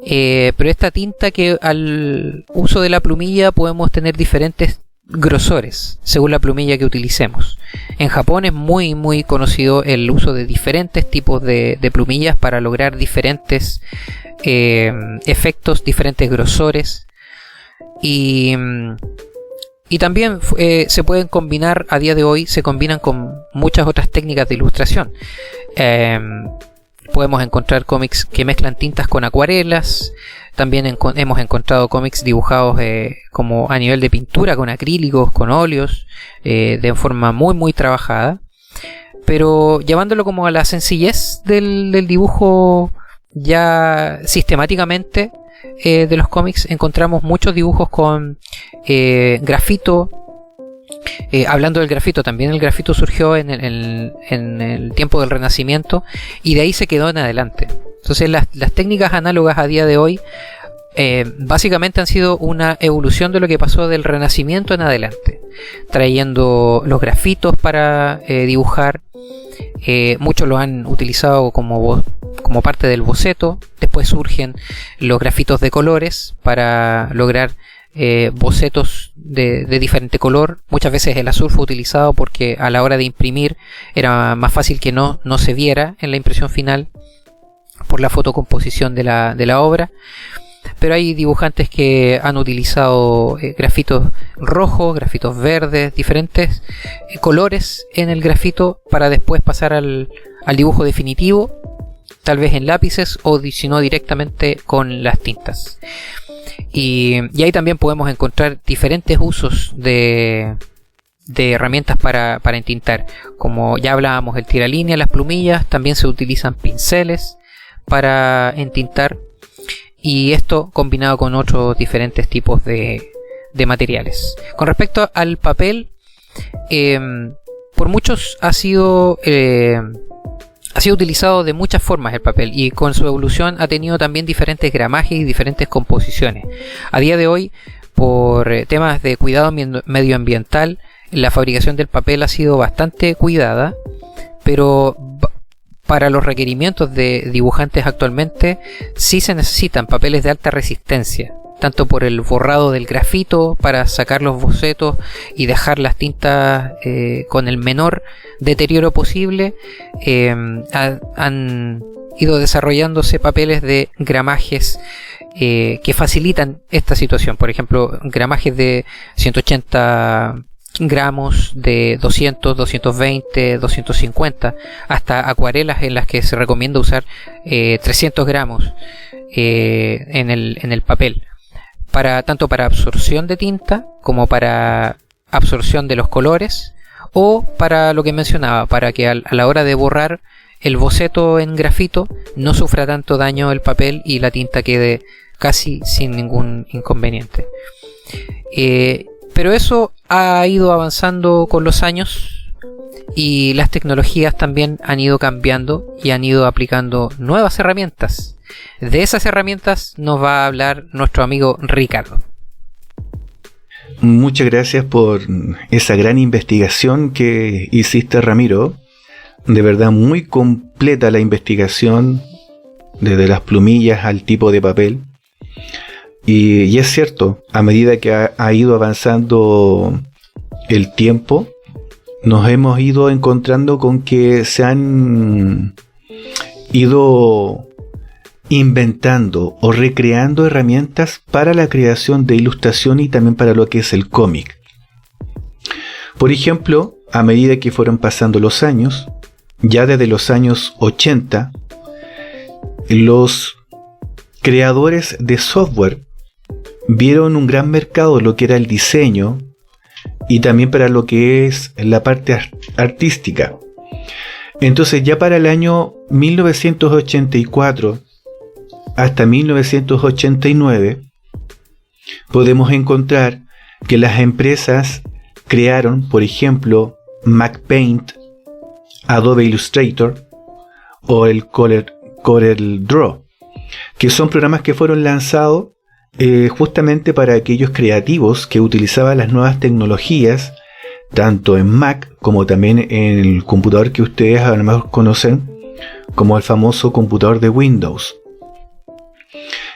pero esta tinta que al uso de la plumilla podemos tener diferentes grosores según la plumilla que utilicemos. En Japón es muy muy conocido el uso de diferentes tipos de plumillas para lograr diferentes efectos, diferentes grosores, y también se pueden combinar, a día de hoy se combinan con muchas otras técnicas de ilustración. Podemos encontrar cómics que mezclan tintas con acuarelas. También hemos encontrado cómics dibujados como a nivel de pintura, con acrílicos, con óleos, de forma muy muy trabajada, pero llevándolo como a la sencillez del dibujo. Ya sistemáticamente de los cómics encontramos muchos dibujos con grafito. Hablando del grafito, también el grafito surgió en el tiempo del Renacimiento y de ahí se quedó en adelante. Entonces las técnicas análogas a día de hoy básicamente han sido una evolución de lo que pasó del Renacimiento en adelante, trayendo los grafitos para dibujar. Muchos lo han utilizado como parte del boceto. Después surgen los grafitos de colores para lograr bocetos de diferente color. Muchas veces el azul fue utilizado porque a la hora de imprimir era más fácil que no se viera en la impresión final por la fotocomposición de la obra. Pero hay dibujantes que han utilizado grafitos rojos, grafitos verdes, diferentes colores en el grafito para después pasar al dibujo definitivo, tal vez en lápices o si no directamente con las tintas. Y ahí también podemos encontrar diferentes usos de herramientas para entintar. Como ya hablábamos, el tiralínea, las plumillas, también se utilizan pinceles para entintar. Y esto combinado con otros diferentes tipos de materiales. Con respecto al papel, por muchos ha sido utilizado de muchas formas el papel, y con su evolución ha tenido también diferentes gramajes y diferentes composiciones. A día de hoy por temas de cuidado medioambiental, la fabricación del papel ha sido bastante cuidada, pero para los requerimientos de dibujantes actualmente sí se necesitan papeles de alta resistencia, tanto por el borrado del grafito para sacar los bocetos y dejar las tintas con el menor deterioro posible. Han ido desarrollándose papeles de gramajes que facilitan esta situación. Por ejemplo, gramajes de 180 gramos, de 200, 220, 250, hasta acuarelas en las que se recomienda usar 300 gramos en el papel, tanto para absorción de tinta como para absorción de los colores, o para lo que mencionaba, para que a la hora de borrar el boceto en grafito no sufra tanto daño el papel y la tinta quede casi sin ningún inconveniente. Pero eso ha ido avanzando con los años y las tecnologías también han ido cambiando y han ido aplicando nuevas herramientas. De esas herramientas nos va a hablar nuestro amigo Ricardo. Muchas gracias por esa gran investigación que hiciste, Ramiro. De verdad muy completa la investigación, desde las plumillas al tipo de papel. Y es cierto, a medida que ha ido avanzando el tiempo, nos hemos ido encontrando con que se han ido inventando o recreando herramientas para la creación de ilustración y también para lo que es el cómic. Por ejemplo, a medida que fueron pasando los años, ya desde los años 80, los creadores de software vieron un gran mercado en lo que era el diseño y también para lo que es la parte artística. Entonces ya para el año 1984 hasta 1989 podemos encontrar que las empresas crearon, por ejemplo, MacPaint, Adobe Illustrator o el CorelDRAW, que son programas que fueron lanzados justamente para aquellos creativos que utilizaban las nuevas tecnologías, tanto en Mac como también en el computador que ustedes a lo mejor conocen como el famoso computador de Windows.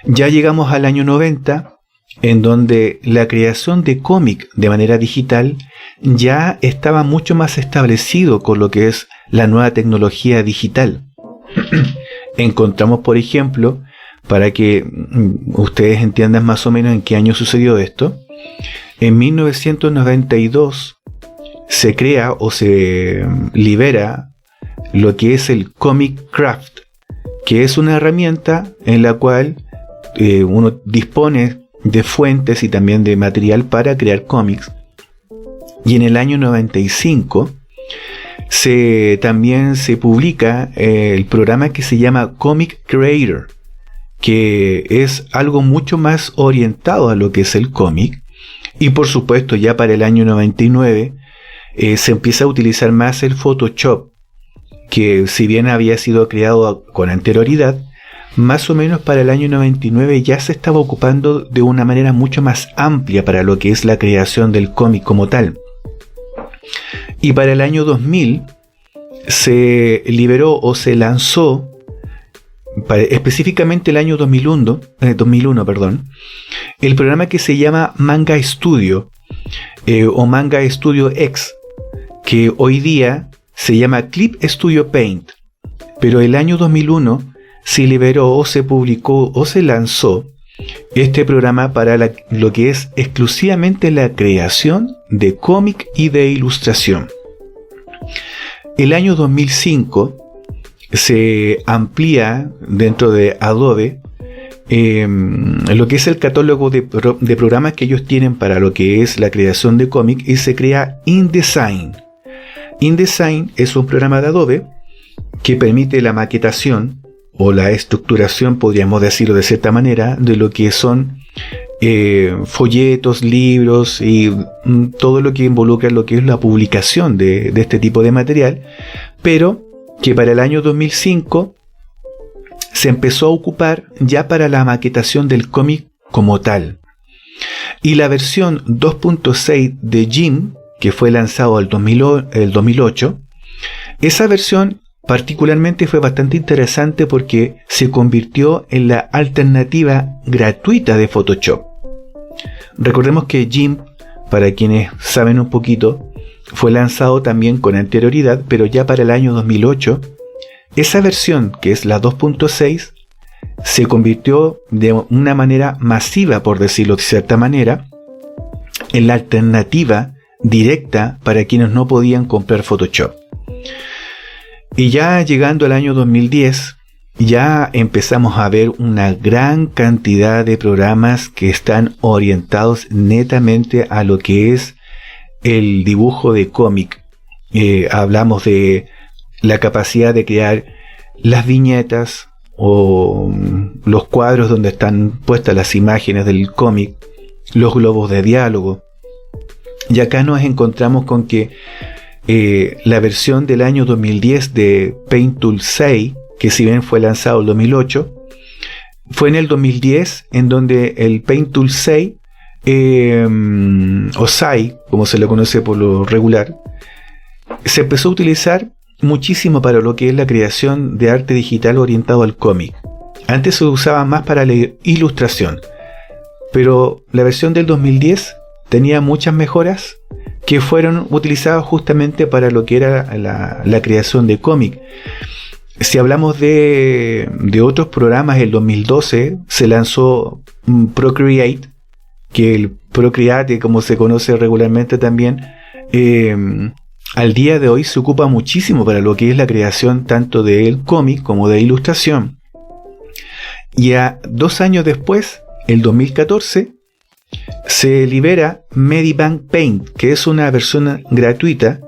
Ya llegamos al año 90, en donde la creación de cómic de manera digital ya estaba mucho más establecido con lo que es la nueva tecnología digital. Encontramos, por ejemplo, para que ustedes entiendan más o menos en qué año sucedió esto, en 1992 se crea o se libera lo que es el Comic Craft, que es una herramienta en la cual uno dispone de fuentes y también de material para crear cómics. Y en el año 95 también se publica el programa que se llama Comic Creator, que es algo mucho más orientado a lo que es el cómic. Y por supuesto ya para el año 99 se empieza a utilizar más el Photoshop, que si bien había sido creado con anterioridad, más o menos para el año 99 ya se estaba ocupando de una manera mucho más amplia para lo que es la creación del cómic como tal. Y para el año 2000 se liberó o se lanzó, específicamente el año 2001, el programa que se llama Manga Studio o Manga Studio X, que hoy día se llama Clip Studio Paint, pero el año 2001 se liberó o se publicó o se lanzó este programa para lo que es exclusivamente la creación de cómic y de ilustración. El año 2005 se amplía dentro de Adobe lo que es el catálogo de programas que ellos tienen para lo que es la creación de cómic y se crea InDesign. InDesign es un programa de Adobe que permite la maquetación o la estructuración, podríamos decirlo de cierta manera, de lo que son folletos, libros y todo lo que involucra lo que es la publicación de este tipo de material, pero que para el año 2005 se empezó a ocupar ya para la maquetación del cómic como tal. Y la versión 2.6 de GIMP, que fue lanzado el 2008, esa versión particularmente fue bastante interesante porque se convirtió en la alternativa gratuita de Photoshop. Recordemos que GIMP, para quienes saben un poquito, fue lanzado también con anterioridad, pero ya para el año 2008, esa versión, que es la 2.6, se convirtió de una manera masiva, por decirlo de cierta manera, en la alternativa directa para quienes no podían comprar Photoshop. Y ya llegando al año 2010, ya empezamos a ver una gran cantidad de programas que están orientados netamente a lo que es el dibujo de cómic. Hablamos de la capacidad de crear las viñetas o los cuadros donde están puestas las imágenes del cómic, los globos de diálogo. Y acá nos encontramos con que la versión del año 2010 de Paint Tool 6, que si bien fue lanzado en 2008, fue en el 2010 en donde el Paint Tool 6, o SAI, como se le conoce por lo regular, se empezó a utilizar muchísimo para lo que es la creación de arte digital orientado al cómic. Antes se usaba más para la ilustración, pero la versión del 2010 tenía muchas mejoras que fueron utilizadas justamente para lo que era la creación de cómic. Si hablamos de otros programas, el 2012 se lanzó Procreate, que el Procreate, como se conoce regularmente también, al día de hoy se ocupa muchísimo para lo que es la creación tanto del cómic como de ilustración. Y a 2 años después, el 2014, se libera Medibang Paint, que es una versión gratuita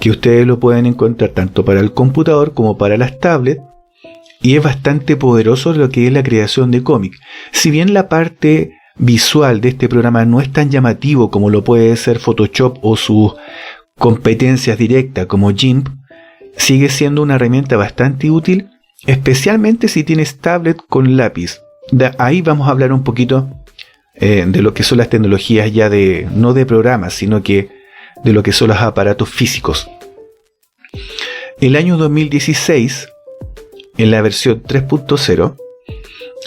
que ustedes lo pueden encontrar tanto para el computador como para las tablets, y es bastante poderoso lo que es la creación de cómic. Si bien la parte visual de este programa no es tan llamativo como lo puede ser Photoshop o sus competencias directas como GIMP, sigue siendo una herramienta bastante útil, especialmente si tienes tablet con lápiz. Ahí vamos a hablar un poquito de lo que son las tecnologías ya no de programas, sino que de lo que son los aparatos físicos. El año 2016, en la versión 3.0,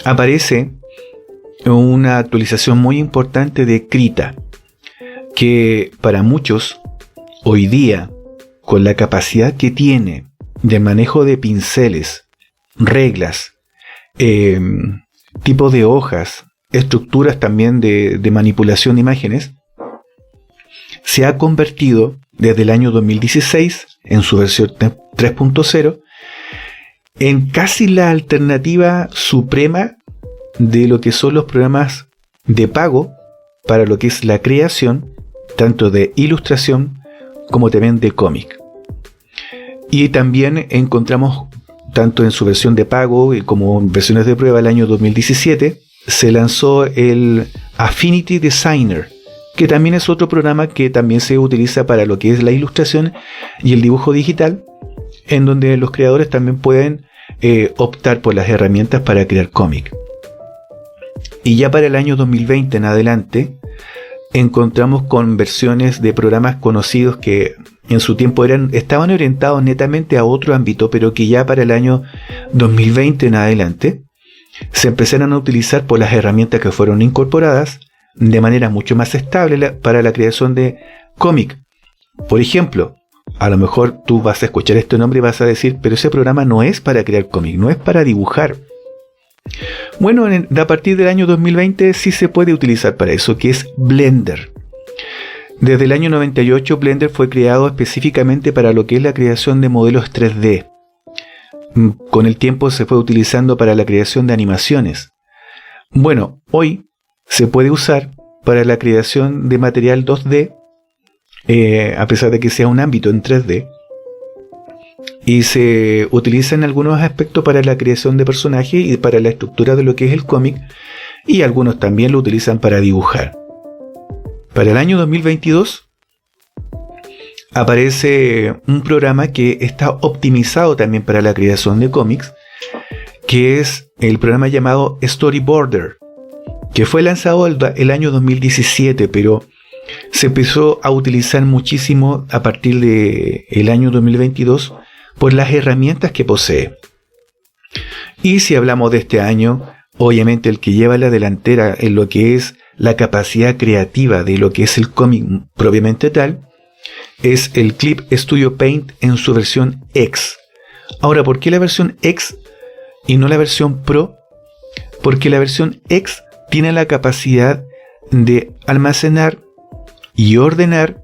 aparece una actualización muy importante de Krita, que para muchos hoy día, con la capacidad que tiene de manejo de pinceles, reglas, tipo de hojas, estructuras también de manipulación de imágenes, se ha convertido desde el año 2016, en su versión 3.0, en casi la alternativa suprema de lo que son los programas de pago para lo que es la creación tanto de ilustración como también de cómic. Y también encontramos, tanto en su versión de pago como en versiones de prueba, el año 2017 se lanzó el Affinity Designer, que también es otro programa que también se utiliza para lo que es la ilustración y el dibujo digital, en donde los creadores también pueden optar por las herramientas para crear cómic. Y ya para el año 2020 en adelante encontramos con versiones de programas conocidos que en su tiempo estaban orientados netamente a otro ámbito, pero que ya para el año 2020 en adelante se empezaron a utilizar por las herramientas que fueron incorporadas de manera mucho más estable para la creación de cómic. Por ejemplo, a lo mejor tú vas a escuchar este nombre y vas a decir, pero ese programa no es para crear cómic, no es para dibujar. Bueno, a partir del año 2020 sí se puede utilizar para eso, que es Blender. Desde el año 98 Blender fue creado específicamente para lo que es la creación de modelos 3D. Con el tiempo se fue utilizando para la creación de animaciones. Bueno, hoy se puede usar para la creación de material 2D, a pesar de que sea un ámbito en 3D. Y se utiliza en algunos aspectos para la creación de personajes y para la estructura de lo que es el cómic, y algunos también lo utilizan para dibujar. Para el año 2022 aparece un programa que está optimizado también para la creación de cómics, que es el programa llamado Storyboarder. que fue lanzado el año 2017, pero se empezó a utilizar muchísimo a partir del año 2022 por las herramientas que posee. Y si hablamos de este año, obviamente el que lleva la delantera en lo que es la capacidad creativa de lo que es el cómic propiamente tal, es el Clip Studio Paint en su versión X. Ahora, ¿por qué la versión X y no la versión Pro? Porque la versión X tiene la capacidad de almacenar y ordenar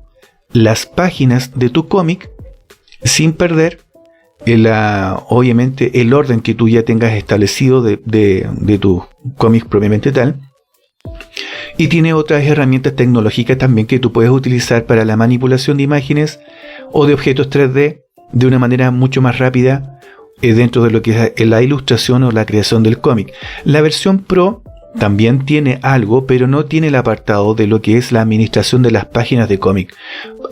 las páginas de tu cómic sin perder obviamente el orden que tú ya tengas establecido de tu cómic propiamente tal. Y tiene otras herramientas tecnológicas también que tú puedes utilizar para la manipulación de imágenes o de objetos 3D de una manera mucho más rápida dentro de lo que es la ilustración o la creación del cómic. La versión Pro también tiene algo, pero no tiene el apartado de lo que es la administración de las páginas de cómic.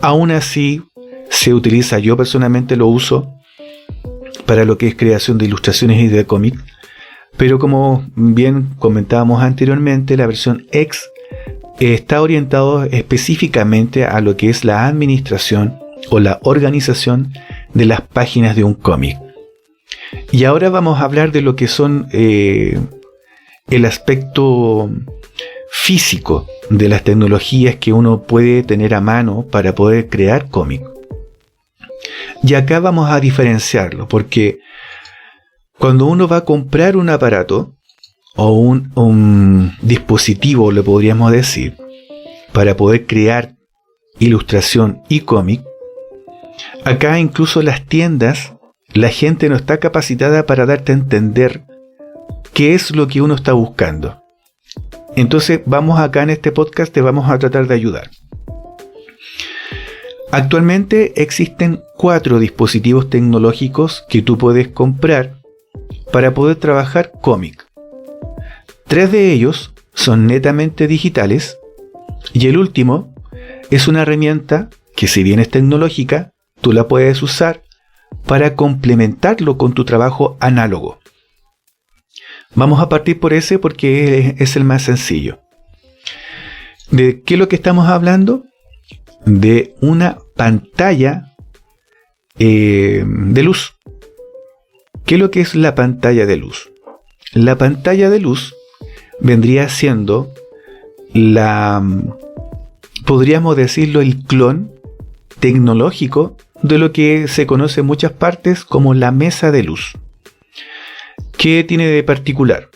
Aún así se utiliza, yo personalmente lo uso para lo que es creación de ilustraciones y de cómic, pero como bien comentábamos anteriormente, la versión X está orientado específicamente a lo que es la administración o la organización de las páginas de un cómic. Y ahora vamos a hablar de lo que son el aspecto físico de las tecnologías que uno puede tener a mano para poder crear cómic. Y acá vamos a diferenciarlo, porque cuando uno va a comprar un aparato o un dispositivo, le podríamos decir, para poder crear ilustración y cómic, acá incluso las tiendas, la gente no está capacitada para darte a entender qué es lo que uno está buscando. Entonces vamos acá en este podcast, te vamos a tratar de ayudar. Actualmente existen 4 dispositivos tecnológicos que tú puedes comprar para poder trabajar cómic. 3 de ellos son netamente digitales y el último es una herramienta que, si bien es tecnológica, tú la puedes usar para complementarlo con tu trabajo análogo. Vamos a partir por ese porque es el más sencillo. ¿De qué es lo que estamos hablando? De una pantalla de luz. ¿Qué es lo que es la pantalla de luz? La pantalla de luz vendría siendo podríamos decirlo, el clon tecnológico de lo que se conoce en muchas partes como la mesa de luz. ¿Qué tiene de particular?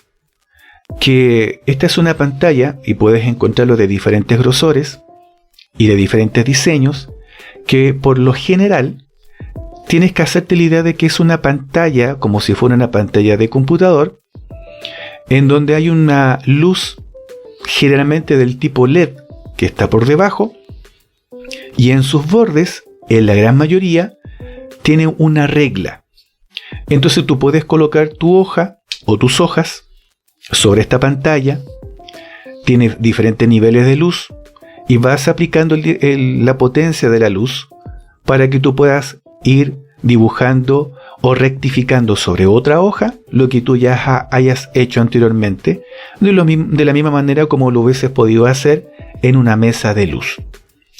Que esta es una pantalla y puedes encontrarlo de diferentes grosores y de diferentes diseños, que por lo general tienes que hacerte la idea de que es una pantalla como si fuera una pantalla de computador, en donde hay una luz generalmente del tipo LED que está por debajo, y en sus bordes, en la gran mayoría, tiene una regla. Entonces tú puedes colocar tu hoja o tus hojas sobre esta pantalla, tiene diferentes niveles de luz y vas aplicando la potencia de la luz para que tú puedas ir dibujando o rectificando sobre otra hoja lo que tú ya hayas hecho anteriormente, de la misma manera como lo hubieses podido hacer en una mesa de luz.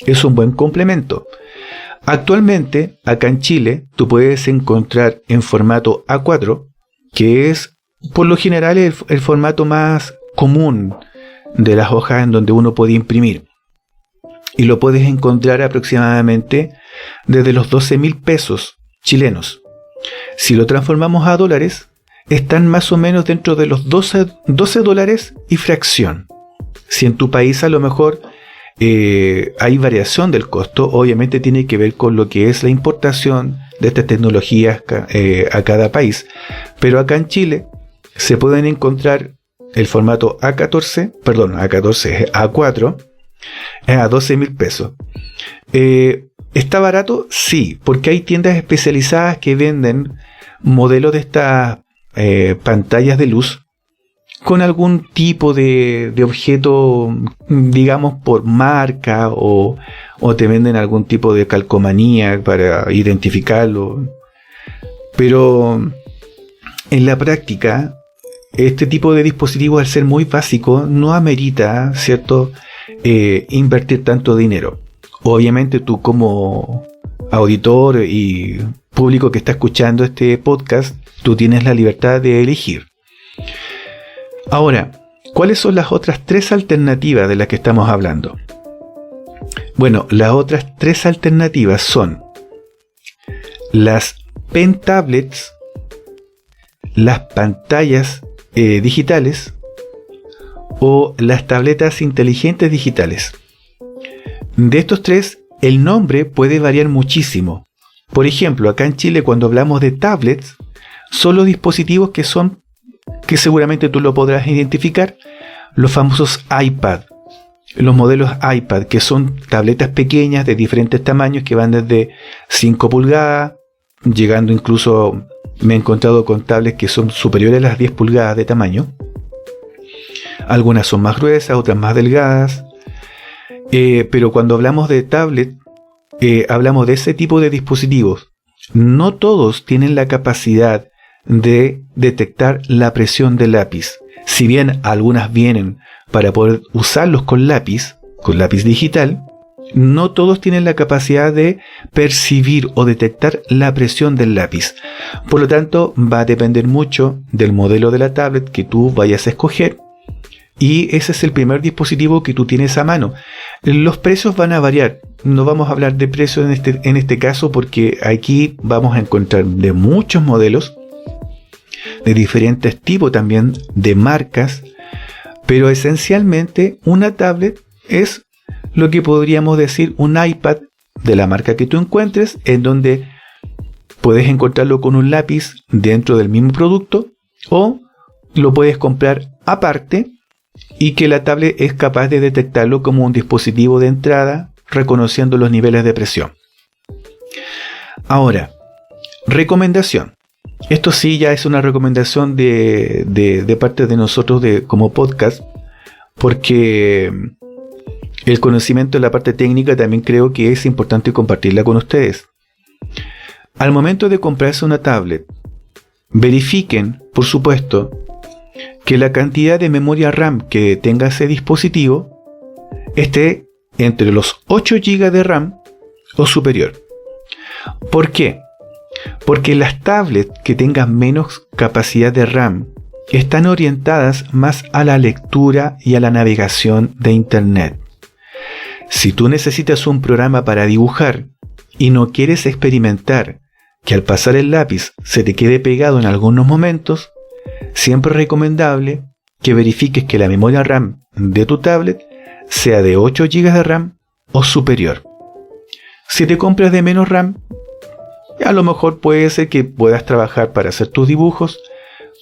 Es un buen complemento. Actualmente, acá en Chile, tú puedes encontrar en formato A4, que es por lo general el formato más común de las hojas en donde uno puede imprimir. Y lo puedes encontrar aproximadamente desde los 12.000 pesos chilenos. Si lo transformamos a dólares, están más o menos dentro de los 12 dólares y fracción. Si en tu país a lo mejor hay variación del costo, obviamente tiene que ver con lo que es la importación de estas tecnologías a cada país. Pero acá en Chile se pueden encontrar el formato A4 a 12.000 pesos. ¿Está barato? Sí, porque hay tiendas especializadas que venden modelos de estas pantallas de luz con algún tipo de objeto, digamos, por marca, o te venden algún tipo de calcomanía para identificarlo. Pero en la práctica, este tipo de dispositivos, al ser muy básico, no amerita, ¿cierto?, invertir tanto dinero. Obviamente tú, como auditor y público que está escuchando este podcast, tú tienes la libertad de elegir. Ahora, ¿cuáles son las otras 3 alternativas de las que estamos hablando? Bueno, las otras 3 alternativas son las pen tablets, las pantallas digitales o las tabletas inteligentes digitales. De estos 3, el nombre puede variar muchísimo. Por ejemplo, acá en Chile, cuando hablamos de tablets, son los dispositivos que seguramente tú lo podrás identificar, los famosos iPad, los modelos iPad, que son tabletas pequeñas de diferentes tamaños que van desde 5 pulgadas, llegando incluso, me he encontrado con tablets que son superiores a las 10 pulgadas de tamaño. Algunas son más gruesas, otras más delgadas. Pero cuando hablamos de tablet, hablamos de ese tipo de dispositivos. No todos tienen la capacidad de detectar la presión del lápiz. Si bien algunas vienen para poder usarlos con lápiz digital, no todos tienen la capacidad de percibir o detectar la presión del lápiz. Por lo tanto, va a depender mucho del modelo de la tablet que tú vayas a escoger. Y ese es el primer dispositivo que tú tienes a mano. Los precios van a variar. No vamos a hablar de precios en este caso, porque aquí vamos a encontrar de muchos modelos, de diferentes tipos también, de marcas. Pero esencialmente una tablet es lo que podríamos decir un iPad de la marca que tú encuentres, en donde puedes encontrarlo con un lápiz dentro del mismo producto, o lo puedes comprar aparte y que la tablet es capaz de detectarlo como un dispositivo de entrada, reconociendo los niveles de presión. Ahora, recomendación. Esto sí ya es una recomendación de parte de nosotros como podcast, porque el conocimiento de la parte técnica también creo que es importante compartirla con ustedes. Al momento de comprarse una tablet, verifiquen, por supuesto, que la cantidad de memoria RAM que tenga ese dispositivo esté entre los 8 GB de RAM o superior. ¿Por qué? Porque las tablets que tengan menos capacidad de RAM están orientadas más a la lectura y a la navegación de Internet. Si tú necesitas un programa para dibujar y no quieres experimentar que al pasar el lápiz se te quede pegado en algunos momentos, siempre es recomendable que verifiques que la memoria RAM de tu tablet sea de 8 GB de RAM o superior. Si te compras de menos RAM, a lo mejor puede ser que puedas trabajar para hacer tus dibujos,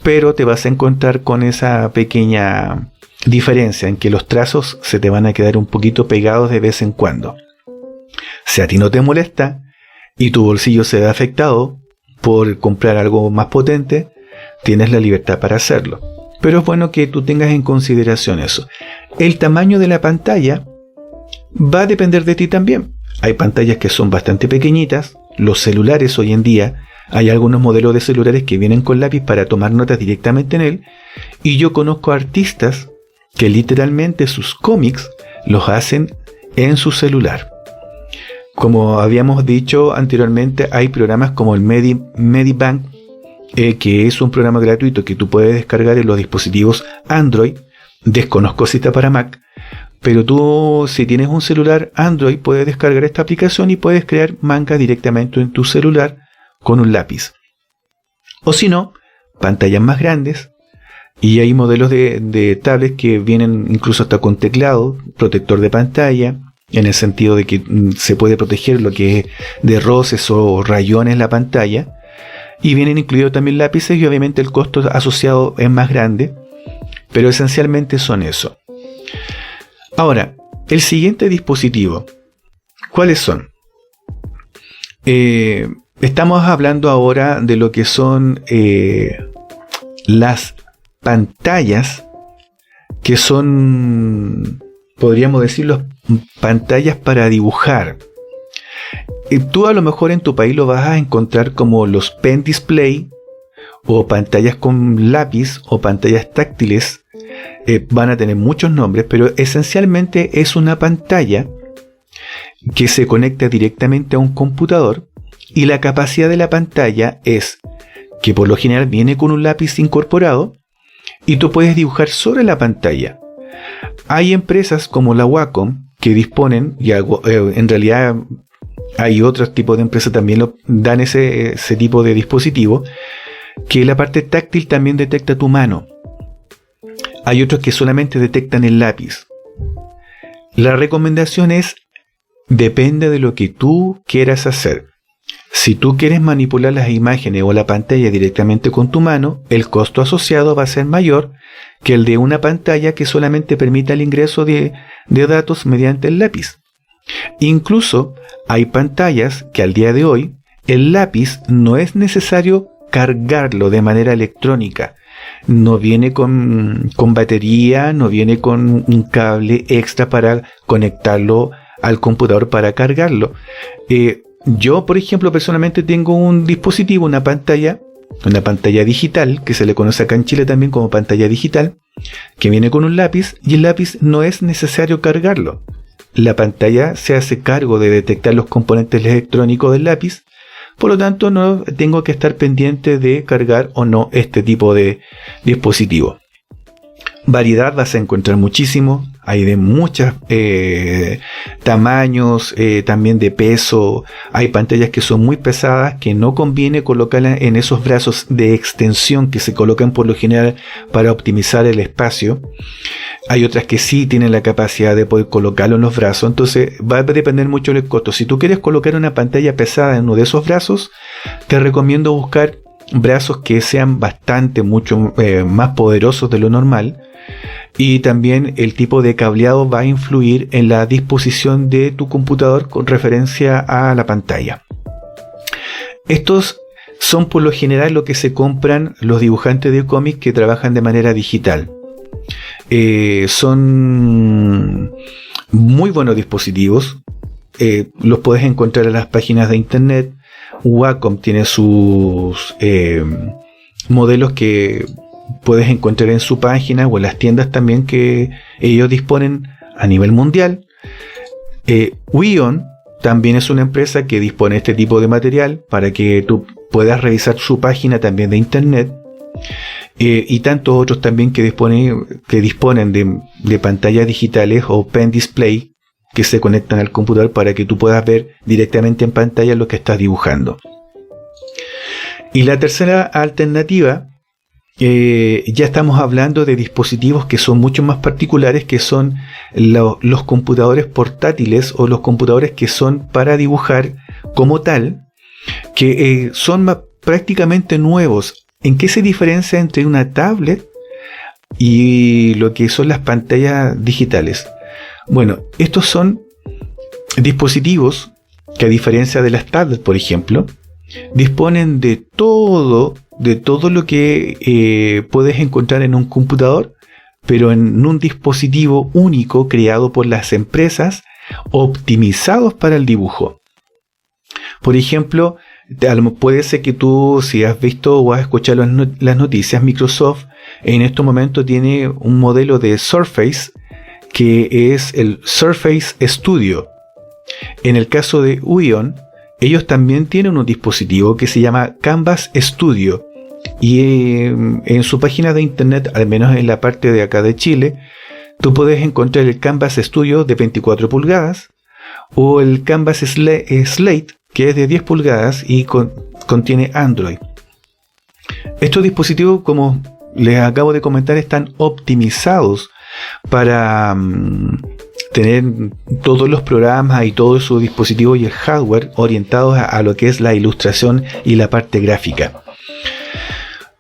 pero te vas a encontrar con esa pequeña diferencia en que los trazos se te van a quedar un poquito pegados de vez en cuando. Si a ti no te molesta y tu bolsillo se ve afectado por comprar algo más potente, tienes la libertad para hacerlo. Pero es bueno que tú tengas en consideración eso. El tamaño de la pantalla va a depender de ti también. Hay pantallas que son bastante pequeñitas. Los celulares hoy en día, hay algunos modelos de celulares que vienen con lápiz para tomar notas directamente en él. Y yo conozco artistas que literalmente sus cómics los hacen en su celular. Como habíamos dicho anteriormente, hay programas como el Medibank, que es un programa gratuito que tú puedes descargar en los dispositivos Android. Desconozco si está para Mac, pero tú, si tienes un celular Android, puedes descargar esta aplicación y puedes crear manga directamente en tu celular con un lápiz. O si no, pantallas más grandes, y hay modelos de tablets que vienen incluso hasta con teclado, protector de pantalla, en el sentido de que se puede proteger lo que es de roces o rayones en la pantalla. Y vienen incluidos también lápices, y obviamente el costo asociado es más grande, pero esencialmente son eso. Ahora, el siguiente dispositivo, ¿cuáles son? Estamos hablando ahora de lo que son las pantallas, que son, podríamos decirlo, pantallas para dibujar. Tú a lo mejor en tu país lo vas a encontrar como los pen display o pantallas con lápiz o pantallas táctiles, van a tener muchos nombres, pero esencialmente es una pantalla que se conecta directamente a un computador, y la capacidad de la pantalla es que por lo general viene con un lápiz incorporado y tú puedes dibujar sobre la pantalla. Hay empresas como la Wacom que disponen, y en realidad hay otros tipos de empresas también dan ese tipo de dispositivo, que la parte táctil también detecta tu mano. Hay otros que solamente detectan el lápiz. La recomendación es, depende de lo que tú quieras hacer. Si tú quieres manipular las imágenes o la pantalla directamente con tu mano, el costo asociado va a ser mayor que el de una pantalla que solamente permita el ingreso de datos mediante el lápiz. Incluso hay pantallas que al día de hoy el lápiz no es necesario cargarlo de manera electrónica. No viene con batería, no viene con un cable extra para conectarlo al computador para cargarlo. Yo, por ejemplo, personalmente tengo un dispositivo, una pantalla digital, que se le conoce acá en Chile también como pantalla digital, que viene con un lápiz, y el lápiz no es necesario cargarlo. La pantalla se hace cargo de detectar los componentes electrónicos del lápiz, por lo tanto no tengo que estar pendiente de cargar o no este tipo de dispositivo. Variedad vas a encontrar muchísimo, hay de muchos tamaños, también de peso. Hay pantallas que son muy pesadas, que no conviene colocarlas en esos brazos de extensión que se colocan por lo general para optimizar el espacio. Hay otras que sí tienen la capacidad de poder colocarlo en los brazos, entonces va a depender mucho del costo. Si tú quieres colocar una pantalla pesada en uno de esos brazos, te recomiendo buscar brazos que sean mucho más poderosos de lo normal. Y también el tipo de cableado va a influir en la disposición de tu computador con referencia a la pantalla. Estos son por lo general lo que se compran los dibujantes de cómics que trabajan de manera digital. Son muy buenos dispositivos. Los puedes encontrar en las páginas de internet. Wacom tiene sus modelos que puedes encontrar en su página o en las tiendas también que ellos disponen a nivel mundial. Wion también es una empresa que dispone de este tipo de material para que tú puedas revisar su página también de internet. Y tantos otros también que disponen de pantallas digitales o pen display que se conectan al computador para que tú puedas ver directamente en pantalla lo que estás dibujando. Y la tercera alternativa, ya estamos hablando de dispositivos que son mucho más particulares, que son los computadores portátiles o los computadores que son para dibujar como tal, que son prácticamente nuevos. ¿En qué se diferencia entre una tablet y lo que son las pantallas digitales? Bueno, estos son dispositivos que, a diferencia de las tablets, por ejemplo, disponen de todo lo que puedes encontrar en un computador, pero en un dispositivo único creado por las empresas, optimizados para el dibujo. Por ejemplo, puede ser que tú, si has visto o has escuchado las noticias, Microsoft en este momento tiene un modelo de Surface que es el Surface Studio. En el caso de Wion, ellos también tienen un dispositivo que se llama Canvas Studio, y en su página de internet, al menos en la parte de acá de Chile, tú puedes encontrar el Canvas Studio de 24 pulgadas o el Canvas Slate, que es de 10 pulgadas y contiene Android. Estos dispositivos, como les acabo de comentar, están optimizados para tener todos los programas y todo su dispositivo y el hardware orientados a lo que es la ilustración y la parte gráfica.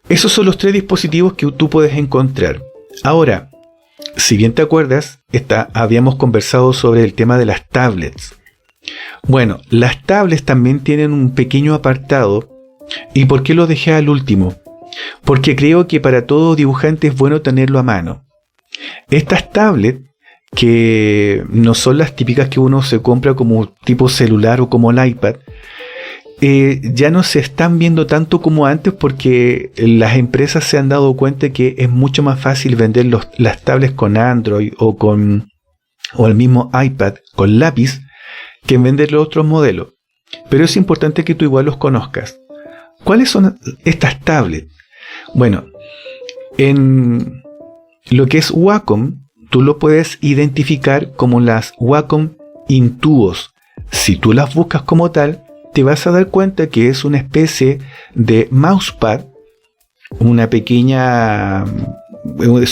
Esos son los tres dispositivos que tú puedes encontrar. Ahora, si bien te acuerdas, habíamos conversado sobre el tema de las tablets. Bueno, las tablets también tienen un pequeño apartado. ¿Y por qué lo dejé al último? Porque creo que para todo dibujante es bueno tenerlo a mano. Estas tablets, que no son las típicas que uno se compra como tipo celular o como el iPad, ya no se están viendo tanto como antes, porque las empresas se han dado cuenta que es mucho más fácil vender las tablets con Android o el mismo iPad con lápiz que vender los otros modelos. Pero es importante que tú igual los conozcas. ¿Cuáles son estas tablets? Bueno, en lo que es Wacom, tú lo puedes identificar como las Wacom Intuos. Si tú las buscas como tal, te vas a dar cuenta que es una especie de mousepad, es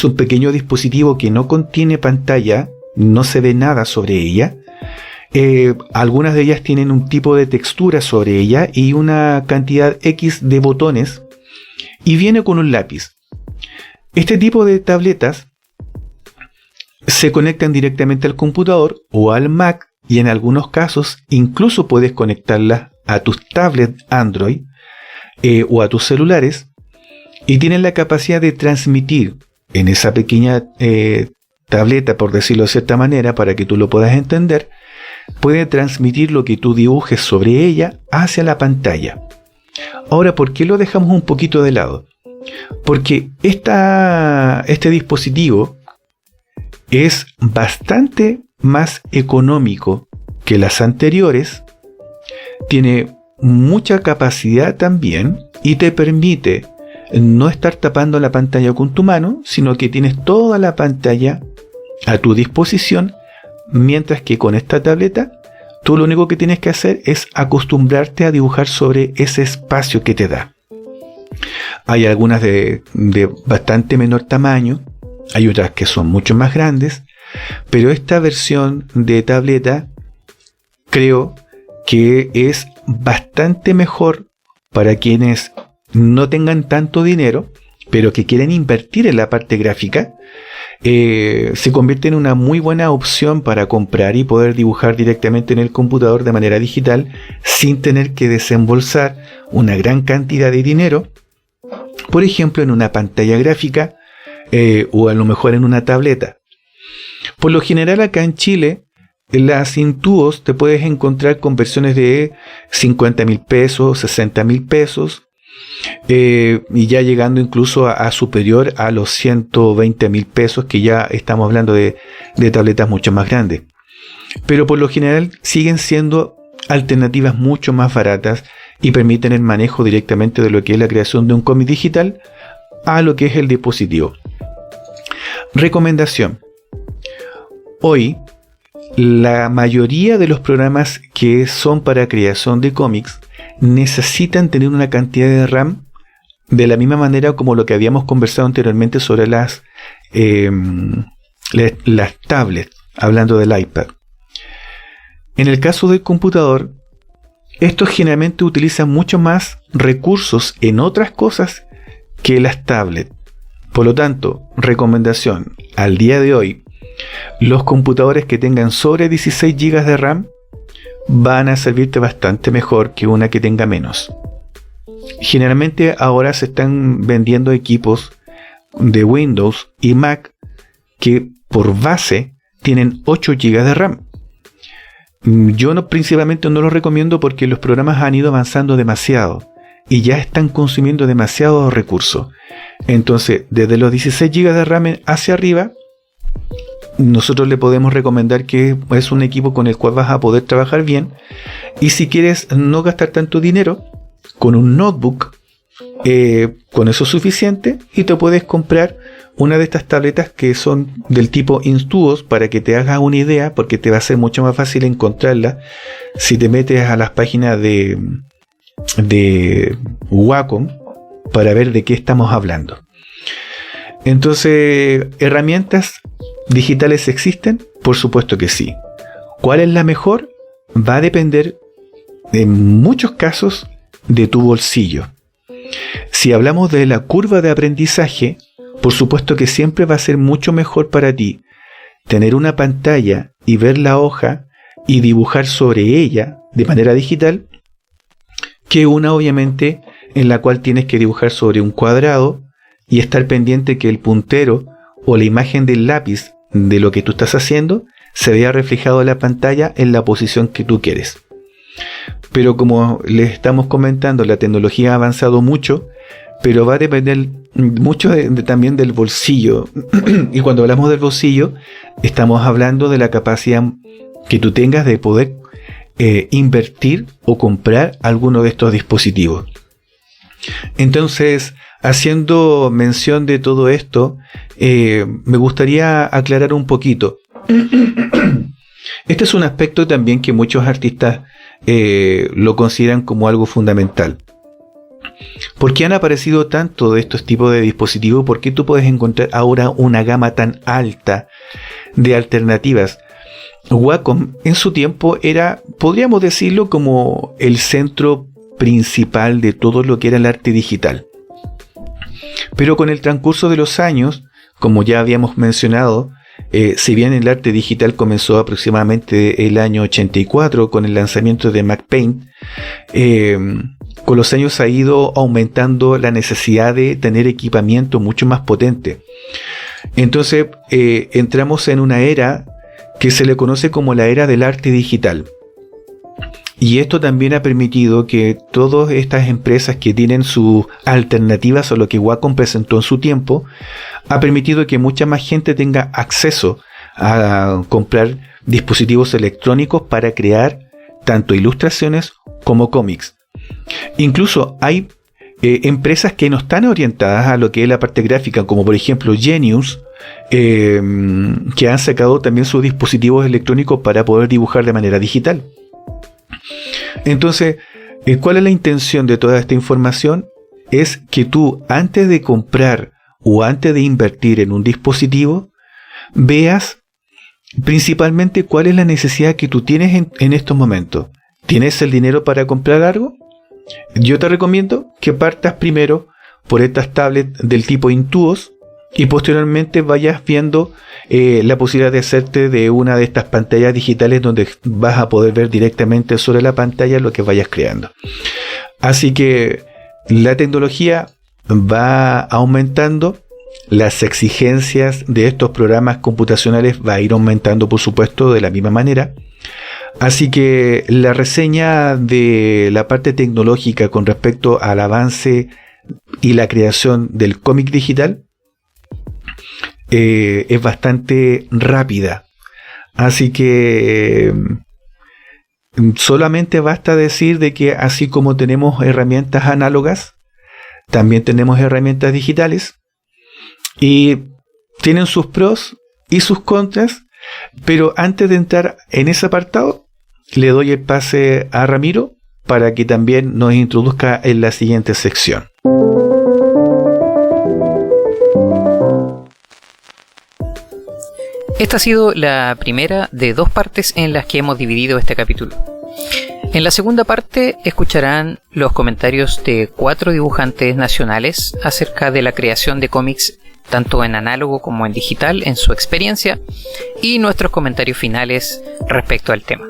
un pequeño dispositivo que no contiene pantalla, no se ve nada sobre ella. Algunas de ellas tienen un tipo de textura sobre ella y una cantidad X de botones, y viene con un lápiz. Este tipo de tabletas se conectan directamente al computador o al Mac, y en algunos casos incluso puedes conectarlas a tus tablets Android o a tus celulares, y tienen la capacidad de transmitir en esa pequeña tableta, por decirlo de cierta manera, para que tú lo puedas entender, puede transmitir lo que tú dibujes sobre ella hacia la pantalla. Ahora, ¿por qué lo dejamos un poquito de lado? Porque este dispositivo es bastante más económico que las anteriores, tiene mucha capacidad también y te permite no estar tapando la pantalla con tu mano, sino que tienes toda la pantalla a tu disposición, mientras que con esta tableta tú lo único que tienes que hacer es acostumbrarte a dibujar sobre ese espacio que te da. Hay algunas de bastante menor tamaño, hay otras que son mucho más grandes, pero esta versión de tableta creo que es bastante mejor para quienes no tengan tanto dinero, pero que quieren invertir en la parte gráfica. Se convierte en una muy buena opción para comprar y poder dibujar directamente en el computador de manera digital, sin tener que desembolsar una gran cantidad de dinero, por ejemplo en una pantalla gráfica o a lo mejor en una tableta. Por lo general acá en Chile, las Intuos te puedes encontrar con versiones de 50.000 pesos, 60.000 pesos, y ya llegando incluso a superior a los 120.000 pesos, que ya estamos hablando de tabletas mucho más grandes. Pero por lo general siguen siendo alternativas mucho más baratas y permiten el manejo directamente de lo que es la creación de un cómic digital a lo que es el dispositivo. Recomendación: hoy la mayoría de los programas que son para creación de cómics necesitan tener una cantidad de RAM de la misma manera como lo que habíamos conversado anteriormente sobre las tablets, hablando del iPad. En el caso del computador, estos generalmente utilizan mucho más recursos en otras cosas que las tablets. Por lo tanto, recomendación: al día de hoy, los computadores que tengan sobre 16 GB de RAM van a servirte bastante mejor que una que tenga menos. Generalmente ahora se están vendiendo equipos de Windows y Mac que por base tienen 8 GB de RAM. Yo principalmente no los recomiendo porque los programas han ido avanzando demasiado y ya están consumiendo demasiados recursos. Entonces, desde los 16 GB de RAM hacia arriba, nosotros le podemos recomendar que es un equipo con el cual vas a poder trabajar bien. Y si quieres no gastar tanto dinero, con un notebook, con eso es suficiente, y te puedes comprar una de estas tabletas que son del tipo Intuos, para que te hagas una idea, porque te va a ser mucho más fácil encontrarla si te metes a las páginas de Wacom para ver de qué estamos hablando. Entonces, ¿herramientas digitales existen? Por supuesto que sí. ¿Cuál es la mejor? Va a depender en muchos casos de tu bolsillo. Si hablamos de la curva de aprendizaje, por supuesto que siempre va a ser mucho mejor para ti tener una pantalla y ver la hoja y dibujar sobre ella de manera digital, que una obviamente en la cual tienes que dibujar sobre un cuadrado y estar pendiente que el puntero o la imagen del lápiz de lo que tú estás haciendo se vea reflejado en la pantalla en la posición que tú quieres. pero como les estamos comentando, la tecnología ha avanzado mucho, pero va a depender mucho también del bolsillo. Y cuando hablamos del bolsillo, estamos hablando de la capacidad que tú tengas de poder invertir o comprar alguno de estos dispositivos. Entonces, haciendo mención de todo esto, me gustaría aclarar un poquito. Este es un aspecto también que muchos artistas lo consideran como algo fundamental. ¿Por qué han aparecido tanto de estos tipos de dispositivos? ¿Por qué tú puedes encontrar ahora una gama tan alta de alternativas? Wacom en su tiempo era, podríamos decirlo, como el centro principal de todo lo que era el arte digital. Pero con el transcurso de los años, como ya habíamos mencionado, si bien el arte digital comenzó aproximadamente el año 84 con el lanzamiento de MacPaint, con los años ha ido aumentando la necesidad de tener equipamiento mucho más potente. Entonces entramos en una era que se le conoce como la era del arte digital. Y esto también ha permitido que todas estas empresas que tienen sus alternativas a lo que Wacom presentó en su tiempo, ha permitido que mucha más gente tenga acceso a comprar dispositivos electrónicos para crear tanto ilustraciones como cómics. Incluso hay empresas que no están orientadas a lo que es la parte gráfica, como por ejemplo Genius, que han sacado también sus dispositivos electrónicos para poder dibujar de manera digital. Entonces, ¿cuál es la intención de toda esta información? Es que tú, antes de comprar o antes de invertir en un dispositivo, veas principalmente cuál es la necesidad que tú tienes en estos momentos. ¿Tienes el dinero para comprar algo? Yo te recomiendo que partas primero por estas tablets del tipo Intuos y posteriormente vayas viendo la posibilidad de hacerte de una de estas pantallas digitales donde vas a poder ver directamente sobre la pantalla lo que vayas creando. Así que la tecnología va aumentando, las exigencias de estos programas computacionales va a ir aumentando, por supuesto, de la misma manera. Así que la reseña de la parte tecnológica con respecto al avance y la creación del cómic digital es bastante rápida. Así que solamente basta decir de que así como tenemos herramientas análogas, también tenemos herramientas digitales y tienen sus pros y sus contras. Pero antes de entrar en ese apartado, le doy el pase a Ramiro para que también nos introduzca en la siguiente sección. Esta ha sido la primera de dos partes en las que hemos dividido este capítulo. En la segunda parte escucharán los comentarios de 4 dibujantes nacionales acerca de la creación de cómics tanto en análogo como en digital en su experiencia y nuestros comentarios finales respecto al tema.